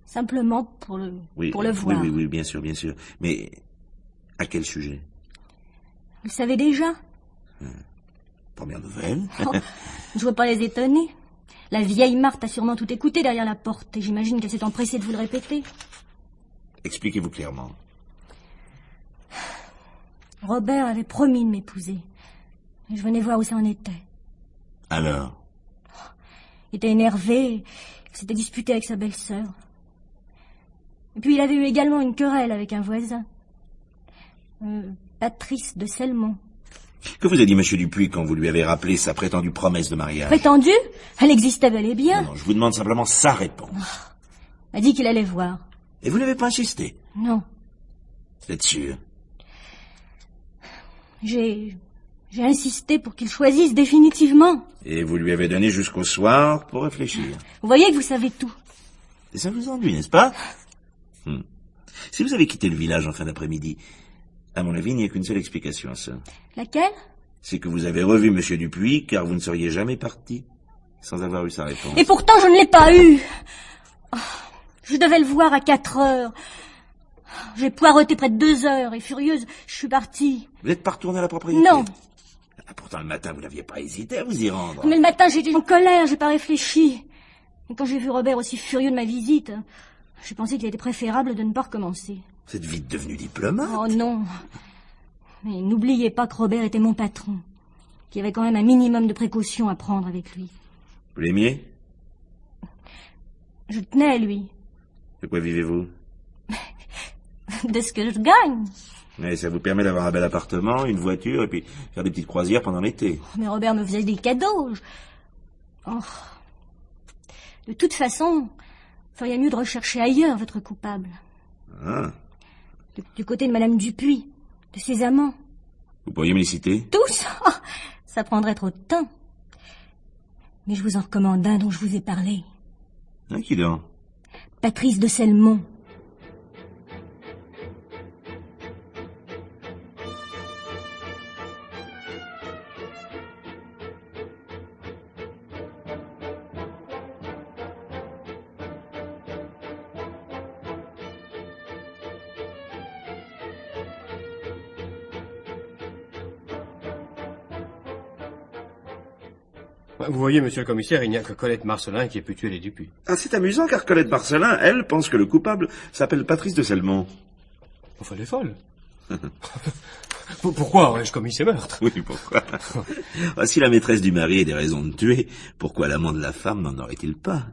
Simplement pour le voir. Oui, bien sûr. Mais à quel sujet? Vous le savez déjà? Première nouvelle. Oh, je ne veux pas les étonner. La vieille Marthe a sûrement tout écouté derrière la porte, et j'imagine qu'elle s'est empressée de vous le répéter. Expliquez-vous clairement. Robert avait promis de m'épouser. Et je venais voir où ça en était. Alors? Il était énervé, il s'était disputé avec sa belle-sœur. Et puis il avait eu également une querelle avec un voisin. Patrice de Selmont. Que vous a dit Monsieur Dupuis quand vous lui avez rappelé sa prétendue promesse de mariage? Prétendue? Elle existait bel et bien. Non, je vous demande simplement sa réponse. Elle a dit qu'il allait voir. Et vous n'avez pas insisté? Non. Vous êtes sûr? J'ai insisté pour qu'il choisisse définitivement. Et vous lui avez donné jusqu'au soir pour réfléchir? Vous voyez que vous savez tout. Et ça vous ennuie, n'est-ce pas? Si vous avez quitté le village en fin d'après-midi, à mon avis, il n'y a qu'une seule explication à ça. Laquelle? C'est que vous avez revu Monsieur Dupuis, car vous ne seriez jamais parti sans avoir eu sa réponse. Et pourtant, je ne l'ai pas eu. Oh, je devais le voir à 4 heures. J'ai poireauté près de 2 heures, et furieuse, je suis partie. Vous n'êtes pas retourné à la propriété? Non. Pourtant, le matin, vous n'aviez pas hésité à vous y rendre. Mais le matin, j'étais en colère, j'ai pas réfléchi. Et quand j'ai vu Robert aussi furieux de ma visite, j'ai pensé qu'il était préférable de ne pas recommencer. Vous êtes vite devenu diplomate? Oh non. Mais n'oubliez pas que Robert était mon patron, qu'il y avait quand même un minimum de précaution à prendre avec lui. Vous l'aimiez? Je tenais à lui. De quoi vivez-vous? De ce que je gagne. Mais ça vous permet d'avoir un bel appartement, une voiture, et puis faire des petites croisières pendant l'été. Mais Robert me faisait des cadeaux. Oh. De toute façon, il ferait mieux de rechercher ailleurs votre coupable. Ah. Du côté de Madame Dupuis, de ses amants. Vous pourriez me les citer? Tous? Oh, ça prendrait trop de temps. Mais je vous en recommande un dont je vous ai parlé. Qui donc? Patrice de Selmont. Vous voyez, monsieur le commissaire, il n'y a que Colette Marcelin qui ait pu tuer les Dupuis. Ah, c'est amusant, car Colette Marcelin, elle, pense que le coupable s'appelle Patrice de Selmont. Enfin, elle est folle. Pourquoi aurais-je commis ces meurtres? Oui, pourquoi? Si la maîtresse du mari a des raisons de tuer, pourquoi l'amant de la femme n'en aurait-il pas?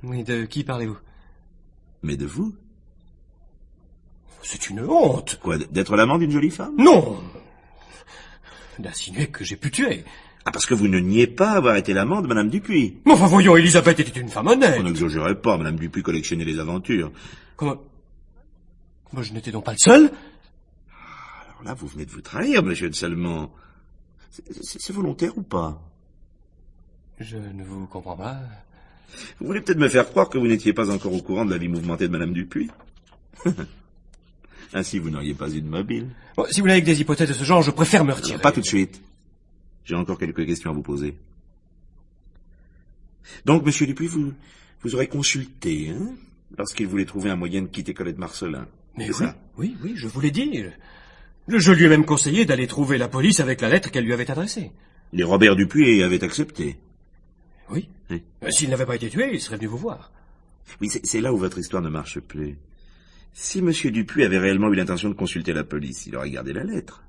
Oui, de qui parlez-vous? Mais de vous? C'est une honte. Quoi, d'être l'amant d'une jolie femme? Non. D'insinuer que j'ai pu tuer. Ah, parce que vous ne niez pas avoir été l'amant de Madame Dupuis. Mais enfin, voyons, Elisabeth était une femme honnête. On n'exagérait pas, Madame Dupuis collectionnait les aventures. Comment? Moi, je n'étais donc pas le seul? Alors là, vous venez de vous trahir, monsieur de Selmont. C'est volontaire ou pas? Je ne vous comprends pas. Vous voulez peut-être me faire croire que vous n'étiez pas encore au courant de la vie mouvementée de Madame Dupuis? Ainsi, vous n'auriez pas eu de mobile. Bon, si vous n'avez que des hypothèses de ce genre, je préfère me retirer. Pas tout de suite. J'ai encore quelques questions à vous poser. Donc, monsieur Dupuis, vous aurez consulté, hein, lorsqu'il voulait trouver un moyen de quitter Colette Marcelin. Mais oui, ça? Oui, je vous l'ai dit. Je lui ai même conseillé d'aller trouver la police avec la lettre qu'elle lui avait adressée. Et Robert Dupuis avait accepté. Oui. S'il n'avait pas été tué, il serait venu vous voir. Oui, c'est là où votre histoire ne marche plus. Si monsieur Dupuis avait réellement eu l'intention de consulter la police, il aurait gardé la lettre.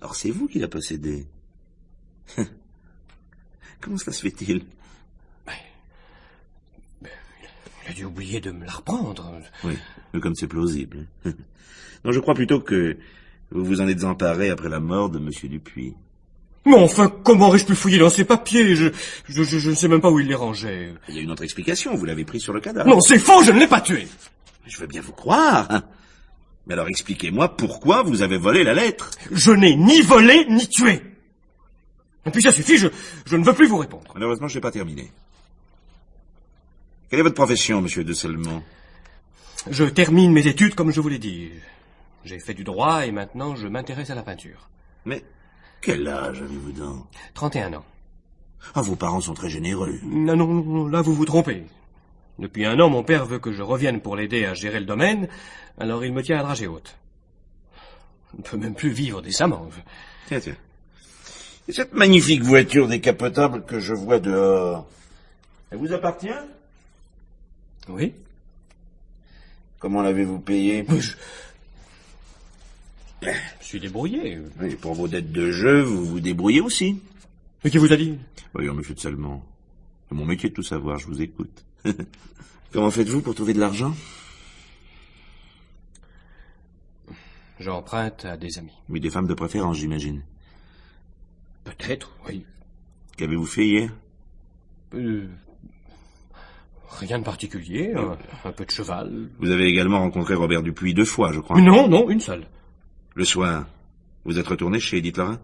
Or, c'est vous qui la possédez. Comment cela se fait-il? Il a dû oublier de me la reprendre. Oui, mais comme c'est plausible. Non, je crois plutôt que vous vous en êtes emparé après la mort de monsieur Dupuis. Mais enfin, comment aurais-je pu fouiller dans ces papiers? Je ne sais même pas où il les rangeait. Il y a une autre explication, vous l'avez pris sur le cadavre. Non, c'est faux, je ne l'ai pas tué. Je veux bien vous croire. Mais alors expliquez-moi pourquoi vous avez volé la lettre. Je n'ai ni volé, ni tué. Et puis ça suffit, je ne veux plus vous répondre. Malheureusement, je n'ai pas terminé. Quelle est votre profession, monsieur de Selmont? Je termine mes études comme je vous l'ai dit. J'ai fait du droit et maintenant je m'intéresse à la peinture. Mais quel âge avez-vous donc? 31 ans. Ah, vos parents sont très généreux. Non, là vous vous trompez. Depuis 1 an, mon père veut que je revienne pour l'aider à gérer le domaine, alors il me tient à dragée haute. Je ne peux même plus vivre décemment. Tiens. Et cette magnifique voiture décapotable que je vois dehors, elle vous appartient? Oui. Comment l'avez-vous payée? Je suis débrouillé. Oui, pour vos dettes de jeu, vous vous débrouillez aussi. Mais qui vous a dit? Voyons, monsieur de Selmont, c'est mon métier de tout savoir, je vous écoute. Comment faites-vous pour trouver de l'argent? J'emprunte à des amis. Oui, des femmes de préférence, j'imagine. Peut-être, oui. Qu'avez-vous fait hier? Rien de particulier, un peu de cheval. Vous avez également rencontré Robert Dupuis 2 fois, je crois. Non, une seule. Le soir, vous êtes retourné chez Edith Lorrain?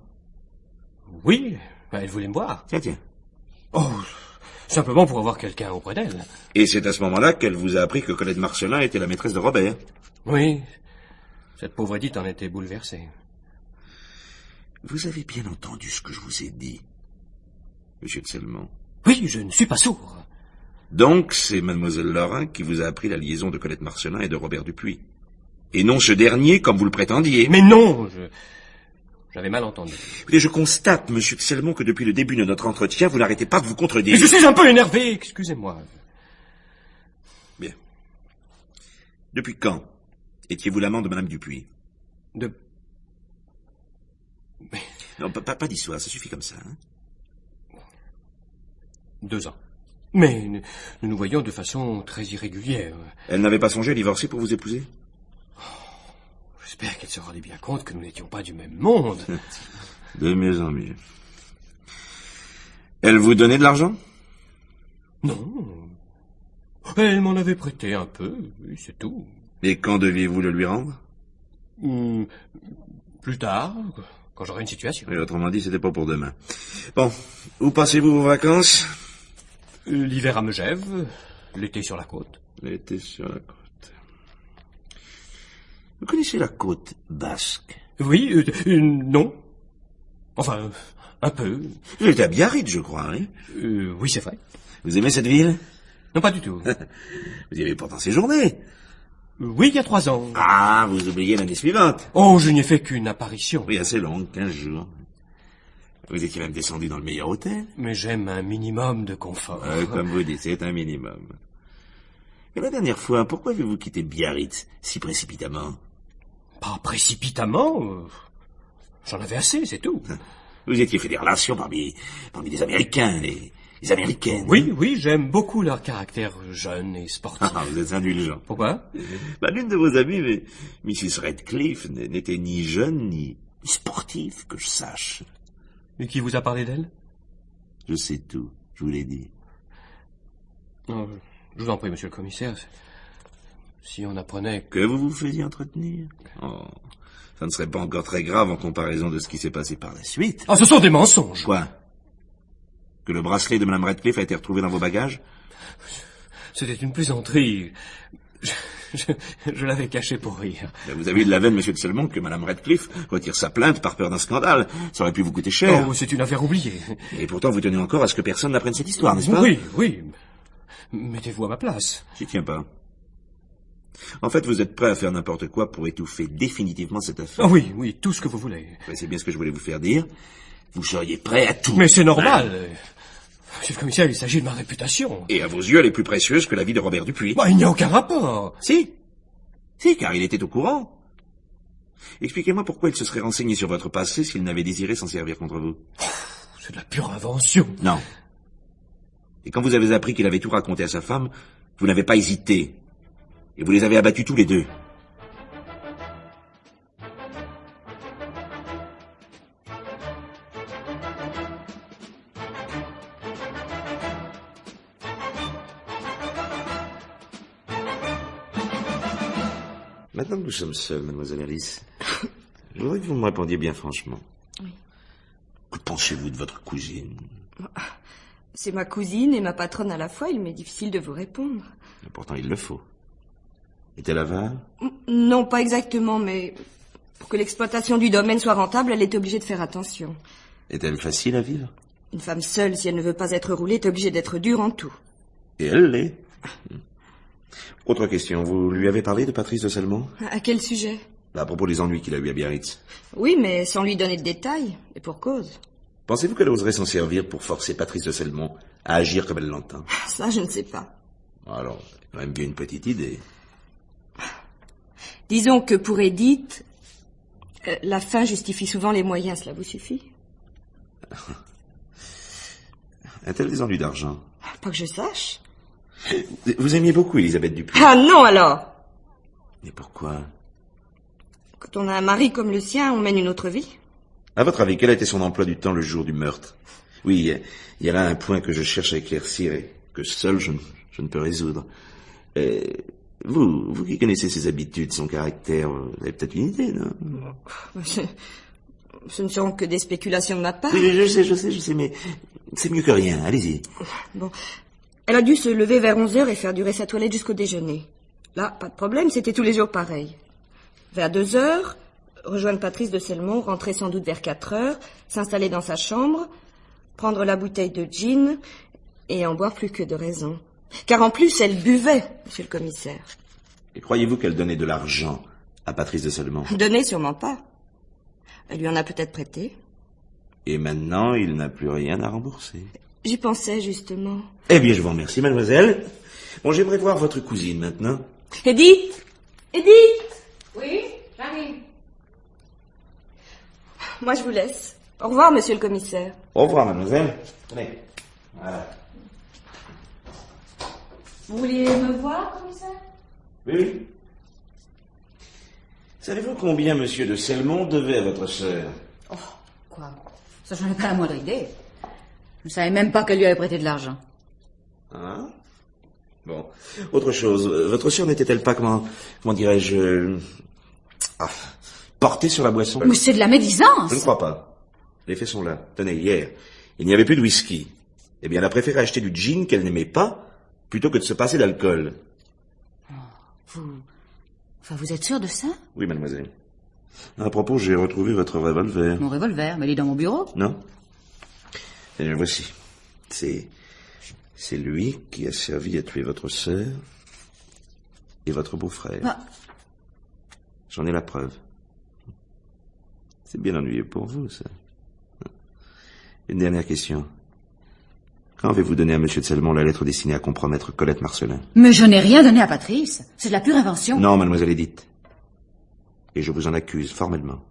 Oui, elle voulait me voir. Tiens. Oh, simplement pour avoir quelqu'un auprès d'elle. Et c'est à ce moment-là qu'elle vous a appris que Colette Marcelin était la maîtresse de Robert? Oui, cette pauvre Edith en était bouleversée. Vous avez bien entendu ce que je vous ai dit, monsieur de Selmont? Oui, je ne suis pas sourd. Donc, c'est mademoiselle Lorrain qui vous a appris la liaison de Colette Marcelin et de Robert Dupuis. Et non ce dernier, comme vous le prétendiez. Mais non, j'avais mal entendu. Et je constate, monsieur de Selmont, que depuis le début de notre entretien, vous n'arrêtez pas de vous contredire. Mais je suis un peu énervé, excusez-moi. Bien. Depuis quand étiez-vous l'amant de madame Dupuis? Non, pas d'histoire, ça suffit comme ça. Hein? 2 ans. Mais nous nous voyons de façon très irrégulière. Elle n'avait pas songé à divorcer pour vous épouser? J'espère qu'elle se rendait bien compte que nous n'étions pas du même monde. De mieux en mieux. Elle vous donnait de l'argent? Non. Elle m'en avait prêté un peu, oui, c'est tout. Et quand deviez-vous le lui rendre? Plus tard, quand j'aurai une situation. Et autrement dit, c'était pas pour demain. Bon, où passez-vous vos vacances? L'hiver à Megève, l'été sur la côte. L'été sur la côte. Vous connaissez la côte basque? Oui, non. Enfin, un peu. Vous êtes à Biarritz, je crois, hein? Oui, c'est vrai. Vous aimez cette ville? Non, pas du tout. Vous y avez pourtant séjourné. Oui, il y a 3 ans. Ah, vous oubliez l'année suivante. Oh, je n'y ai fait qu'une apparition. Oui, assez longue, 15 jours. Vous étiez même descendu dans le meilleur hôtel. Mais j'aime un minimum de confort. Comme vous dites, c'est un minimum. Et la dernière fois, pourquoi avez-vous quitté Biarritz si précipitamment? Pas précipitamment. J'en avais assez, c'est tout. Vous étiez fait des relations parmi des Américains, les Américaines. Oui, j'aime beaucoup leur caractère jeune et sportif. Ah, vous êtes indulgent. Pourquoi? L'une de vos amies, Mrs. Radcliffe, n'était ni jeune ni sportive, que je sache. Et qui vous a parlé d'elle? Je sais tout, je vous l'ai dit. Non, je vous en prie, monsieur le commissaire. Si on apprenait que vous vous faisiez entretenir. Oh, ça ne serait pas encore très grave en comparaison de ce qui s'est passé par la suite. Ah, ce sont des mensonges. Quoi? Que le bracelet de Mme Radcliffe a été retrouvé dans vos bagages? C'était une plaisanterie. Je l'avais caché pour rire. Vous avez eu de la veine, monsieur de Selmont, que Mme Radcliffe retire sa plainte par peur d'un scandale. Ça aurait pu vous coûter cher. Oh, c'est une affaire oubliée. Et pourtant, vous tenez encore à ce que personne n'apprenne cette histoire, n'est-ce pas? Oui. Mettez-vous à ma place. J'y tiens pas. En fait, vous êtes prêt à faire n'importe quoi pour étouffer définitivement cette affaire. Oh, oui, tout ce que vous voulez. C'est bien ce que je voulais vous faire dire. Vous seriez prêt à tout. Mais c'est normal. Monsieur le commissaire, il s'agit de ma réputation. Et à vos yeux, elle est plus précieuse que la vie de Robert Dupuis. Il n'y a aucun rapport. Si, car il était au courant. Expliquez-moi pourquoi il se serait renseigné sur votre passé s'il n'avait désiré s'en servir contre vous. C'est de la pure invention. Non. Et quand vous avez appris qu'il avait tout raconté à sa femme, vous n'avez pas hésité. Et vous les avez abattus tous les deux. Maintenant que nous sommes seuls, mademoiselle Alice, je voudrais que vous me répondiez bien franchement. Oui. Que pensez-vous de votre cousine? C'est ma cousine et ma patronne à la fois, il m'est difficile de vous répondre. Mais pourtant, il le faut. Est-elle avare? Non, pas exactement, mais pour que l'exploitation du domaine soit rentable, elle est obligée de faire attention. Est-elle facile à vivre? Une femme seule, si elle ne veut pas être roulée, est obligée d'être dure en tout. Et elle l'est. Autre question, vous lui avez parlé de Patrice de Selmont? À quel sujet? À propos des ennuis qu'il a eu à Biarritz. Oui, mais sans lui donner de détails, et pour cause. Pensez-vous qu'elle oserait s'en servir pour forcer Patrice de Selmont à agir comme elle l'entend? Ça, je ne sais pas. Alors, c'est quand même bien une petite idée. Disons que pour Edith, la fin justifie souvent les moyens, cela vous suffit? A-t-elle des ennuis d'argent? Pas que je sache. Vous aimiez beaucoup Elisabeth Dupuis? Ah non, alors! Mais pourquoi? Quand on a un mari comme le sien, on mène une autre vie. À votre avis, quel a été son emploi du temps le jour du meurtre? Oui, il y a là un point que je cherche à éclaircir et que seul je ne peux résoudre. Vous qui connaissez ses habitudes, son caractère, vous avez peut-être une idée, non? Ce ne seront que des spéculations de ma part. Oui, je sais, mais c'est mieux que rien, allez-y. Bon, elle a dû se lever vers 11h et faire durer sa toilette jusqu'au déjeuner. Là, pas de problème, c'était tous les jours pareil. Vers 2h, rejoindre Patrice de Selmont, rentrer sans doute vers 4h, s'installer dans sa chambre, prendre la bouteille de gin et en boire plus que de raison. Car en plus, elle buvait, monsieur le commissaire. Et croyez-vous qu'elle donnait de l'argent à Patrice de Selmont? Donnait sûrement pas. Elle lui en a peut-être prêté. Et maintenant, il n'a plus rien à rembourser. J'y pensais, justement. Eh bien, je vous remercie, mademoiselle. Bon, j'aimerais voir votre cousine, maintenant. Edith! Edith! Oui, j'arrive. Moi, je vous laisse. Au revoir, monsieur le commissaire. Au revoir, mademoiselle. Tenez. Voilà. Vous vouliez me voir, commissaire? Oui. Savez-vous combien monsieur de Selmont devait à votre sœur? Oh, quoi? Ça, j'en ai pas la moindre idée. Je ne savais même pas qu'elle lui avait prêté de l'argent. Ah. Bon. Autre chose. Votre sœur n'était-elle pas, comment dirais-je, portée sur la boisson? Mais c'est de la médisance! Je ne crois pas. Les faits sont là. Tenez, hier, il n'y avait plus de whisky. Eh bien, elle a préféré acheter du gin qu'elle n'aimait pas, plutôt que de se passer d'alcool. Vous êtes sûr de ça? Oui, mademoiselle. À propos, j'ai retrouvé votre revolver. Mon revolver, mais il est dans mon bureau. Non? Et le voici. C'est lui qui a servi à tuer votre sœur et votre beau-frère. Ah. J'en ai la preuve. C'est bien ennuyeux pour vous, ça. Une dernière question. Quand avez-vous donné à M. de Selmont la lettre destinée à compromettre Colette Marcelin? Mais je n'ai rien donné à Patrice. C'est de la pure invention. Non, mademoiselle Edith. Et je vous en accuse formellement.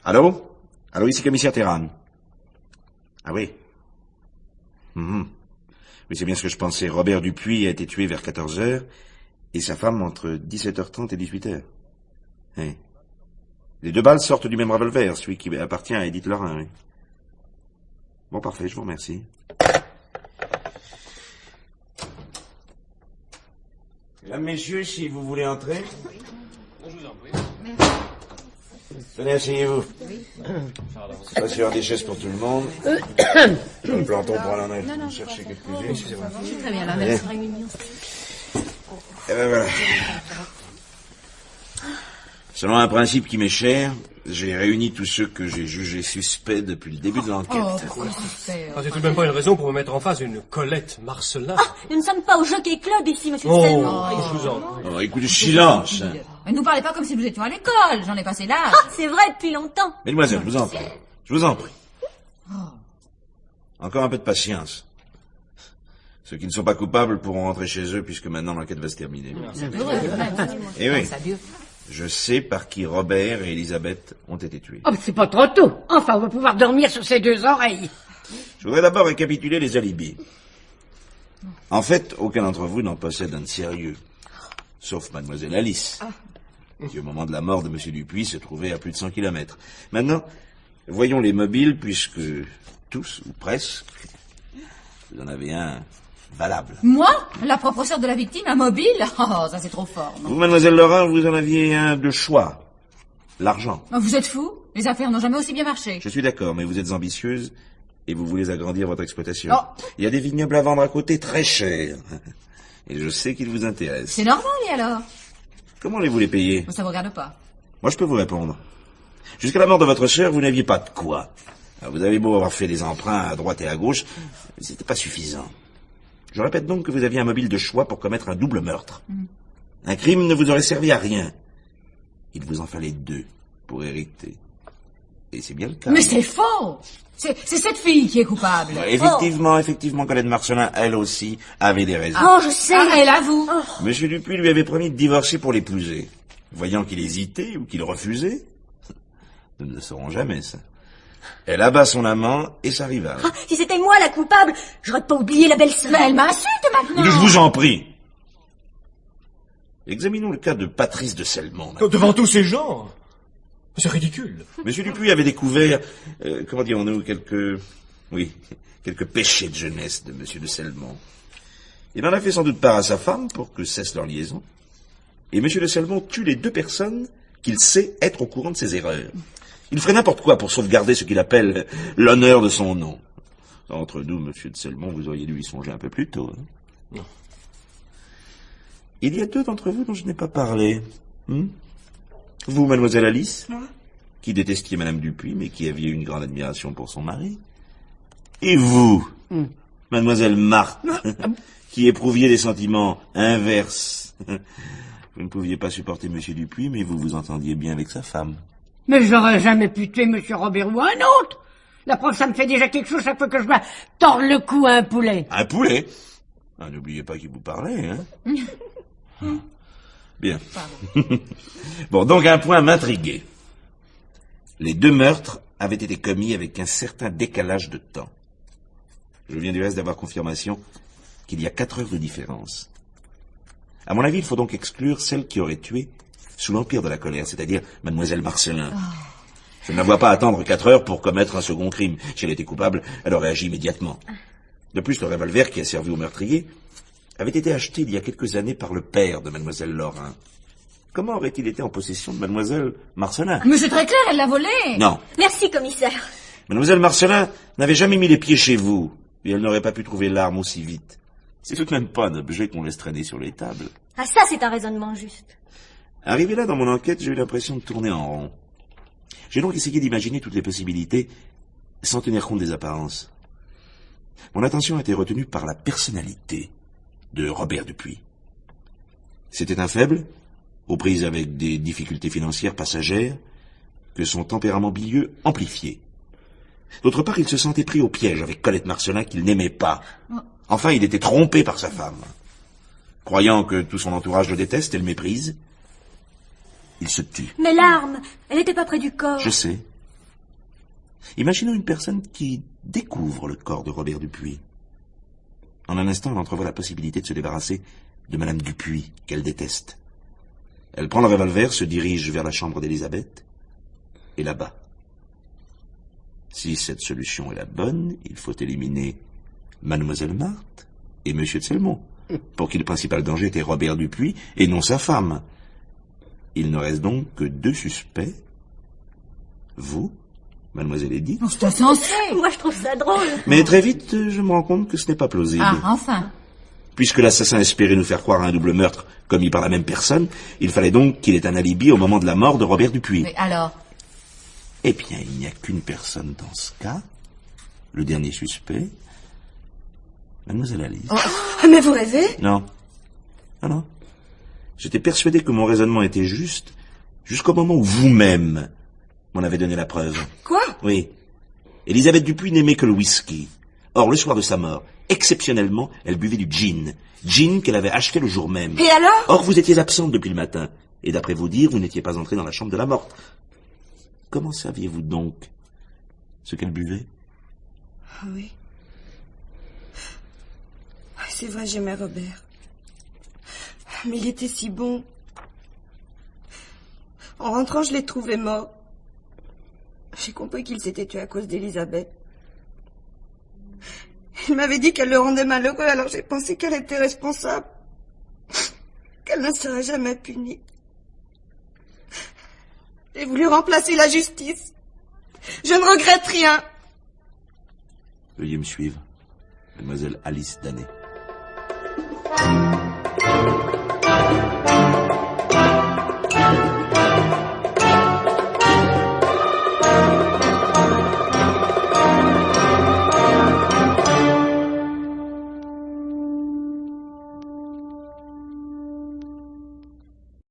Allô? Allô, ici commissaire Terran. Ah oui. Oui, c'est bien ce que je pensais. Robert Dupuis a été tué vers 14h et sa femme entre 17h30 et 18h. Oui. Les 2 balles sortent du même revolver, celui qui appartient à Edith Lorrain. Oui. Bon, parfait, je vous remercie. Mesdames, messieurs, si vous voulez entrer. Je vous en prie. Tenez, asseyez-vous. Ça, c'est des chaises pour tout le monde. Le planton pour aller en chercher quelques-unes. Excusez-moi. Très bien, là, merci. Et ben voilà. Selon un principe qui m'est cher, j'ai réuni tous ceux que j'ai jugés suspects depuis le début de l'enquête. C'est tout de même pas une raison pour me mettre en face d'une Colette Marcelin. Nous ne sommes pas au Jockey Club ici, monsieur Oh, Selmont. je vous en prie. Oh, écoutez, silence. Mais ne nous parlez pas comme si nous étions à l'école. J'en ai passé l'âge. Ah, c'est vrai depuis longtemps. Mesdemoiselles, je vous en prie. Je vous en prie. Encore un peu de patience. Ceux qui ne sont pas coupables pourront rentrer chez eux puisque maintenant l'enquête va se terminer. Et oui, je sais par qui Robert et Elisabeth ont été tués. Oh, c'est pas trop tôt. Enfin, on va pouvoir dormir sur ses 2 oreilles. Je voudrais d'abord récapituler les alibis. En fait, aucun d'entre vous n'en possède un de sérieux. Sauf mademoiselle Alice, qui au moment de la mort de M. Dupuis se trouvait à plus de 100 kilomètres. Maintenant, voyons les mobiles puisque tous, ou presque, vous en avez un valable. Moi? La propre sœur de la victime, un mobile? Oh, ça c'est trop fort. Non. Vous, mademoiselle Lorrain, vous en aviez un de choix. L'argent. Vous êtes fou? Les affaires n'ont jamais aussi bien marché. Je suis d'accord, mais vous êtes ambitieuse et vous voulez agrandir votre exploitation. Oh. Il y a des vignobles à vendre à côté très chers. Et je sais qu'ils vous intéressent. C'est normal, et alors? Comment allez-vous les payer? Ça vous regarde pas. Moi, je peux vous répondre. Jusqu'à la mort de votre sœur, vous n'aviez pas de quoi. Alors, vous avez beau avoir fait des emprunts à droite et à gauche, c'était pas suffisant. Je répète donc que vous aviez un mobile de choix pour commettre un double meurtre. Un crime ne vous aurait servi à rien. Il vous en fallait 2 pour hériter. Et c'est bien le cas. Mais c'est faux! C'est cette fille qui est coupable. Effectivement, Colette Marcelin, elle aussi, avait des raisons. Oh, je sais. Ah, elle avoue. Monsieur Dupuis lui avait promis de divorcer pour l'épouser. Voyant qu'il hésitait ou qu'il refusait, nous ne le saurons jamais, ça. Elle abat son amant et sa rivale. Ah, si c'était moi la coupable, j'aurais pas oublié la belle-sœur. Mais elle m'insulte maintenant. Je vous en prie. Examinons le cas de Patrice de Selmont. Devant tous ces gens? C'est ridicule. Monsieur Dupuis avait découvert, comment dirons-nous, quelques péchés de jeunesse de Monsieur de Selmont. Il en a fait sans doute part à sa femme pour que cesse leur liaison. Et Monsieur de Selmont tue les 2 personnes qu'il sait être au courant de ses erreurs. Il ferait n'importe quoi pour sauvegarder ce qu'il appelle l'honneur de son nom. Entre nous, Monsieur de Selmont, vous auriez dû y songer un peu plus tôt. Hein. Il y a 2 d'entre vous dont je n'ai pas parlé. Vous, mademoiselle Alice, qui détestiez madame Dupuis, mais qui aviez une grande admiration pour son mari. Et vous, mademoiselle Marthe, qui éprouviez des sentiments inverses. Vous ne pouviez pas supporter monsieur Dupuis, mais vous vous entendiez bien avec sa femme. Mais j'aurais jamais pu tuer monsieur Robert ou un autre. La preuve, ça me fait déjà quelque chose chaque fois que je me tords le cou à un poulet. Un poulet? Ah, n'oubliez pas qui vous parlait, hein. Bien. Bon, donc un point m'intriguait. Les 2 meurtres avaient été commis avec un certain décalage de temps. Je viens du reste d'avoir confirmation qu'il y a 4 heures de différence. À mon avis, il faut donc exclure celle qui aurait tué sous l'empire de la colère, c'est-à-dire mademoiselle Marcelin. Je ne la vois pas attendre 4 heures pour commettre un second crime. Si elle était coupable, elle aurait agi immédiatement. De plus, le revolver qui a servi au meurtrier avait été acheté il y a quelques années par le père de mademoiselle Lorrain. Comment aurait-il été en possession de mademoiselle Marcelin? Mais c'est très clair, elle l'a volé. Non. Merci, commissaire. Mademoiselle Marcelin n'avait jamais mis les pieds chez vous, et elle n'aurait pas pu trouver l'arme aussi vite. C'est tout de même pas un objet qu'on laisse traîner sur les tables. Ah, ça, c'est un raisonnement juste. Arrivé là dans mon enquête, j'ai eu l'impression de tourner en rond. J'ai donc essayé d'imaginer toutes les possibilités sans tenir compte des apparences. Mon attention a été retenue par la personnalité de Robert Dupuis. C'était un faible, aux prises avec des difficultés financières passagères, que son tempérament bilieux amplifiait. D'autre part, il se sentait pris au piège avec Colette Marcelin qu'il n'aimait pas. Enfin, il était trompé par sa femme. Croyant que tout son entourage le déteste et le méprise, il se tue. Mais l'arme, elle n'était pas près du corps. Je sais. Imaginons une personne qui découvre le corps de Robert Dupuis. En un instant, elle entrevoit la possibilité de se débarrasser de Madame Dupuis, qu'elle déteste. Elle prend le revolver, se dirige vers la chambre d'Élisabeth et l'abat. Si cette solution est la bonne, il faut éliminer Mademoiselle Marthe et Monsieur de Selmont, pour qui le principal danger était Robert Dupuis et non sa femme. Il ne reste donc que 2 suspects. Vous, Mademoiselle Edith. C'est insensé. Moi, je trouve ça drôle. Mais très vite, je me rends compte que ce n'est pas plausible. Ah, enfin. Puisque l'assassin espérait nous faire croire à un double meurtre commis par la même personne, il fallait donc qu'il ait un alibi au moment de la mort de Robert Dupuis. Mais alors? Eh bien, il n'y a qu'une personne dans ce cas. Le dernier suspect, Mademoiselle Alice. Oh, mais vous rêvez? Non. Ah non. J'étais persuadé que mon raisonnement était juste jusqu'au moment où vous-même m'en avez donné la preuve. Quoi? Oui. Élisabeth Dupuis n'aimait que le whisky. Or, le soir de sa mort, exceptionnellement, elle buvait du gin. Gin qu'elle avait acheté le jour même. Et alors? Or, vous étiez absente depuis le matin. Et d'après vous dire, vous n'étiez pas entrée dans la chambre de la morte. Comment saviez-vous donc ce qu'elle buvait? Ah oui. C'est vrai, j'aimais Robert. Mais il était si bon. En rentrant, je l'ai trouvé mort. J'ai compris qu'il s'était tué à cause d'Élisabeth. Il m'avait dit qu'elle le rendait malheureux, alors j'ai pensé qu'elle était responsable. Qu'elle ne serait jamais punie. J'ai voulu remplacer la justice. Je ne regrette rien. Veuillez me suivre, Mademoiselle Alice Danet.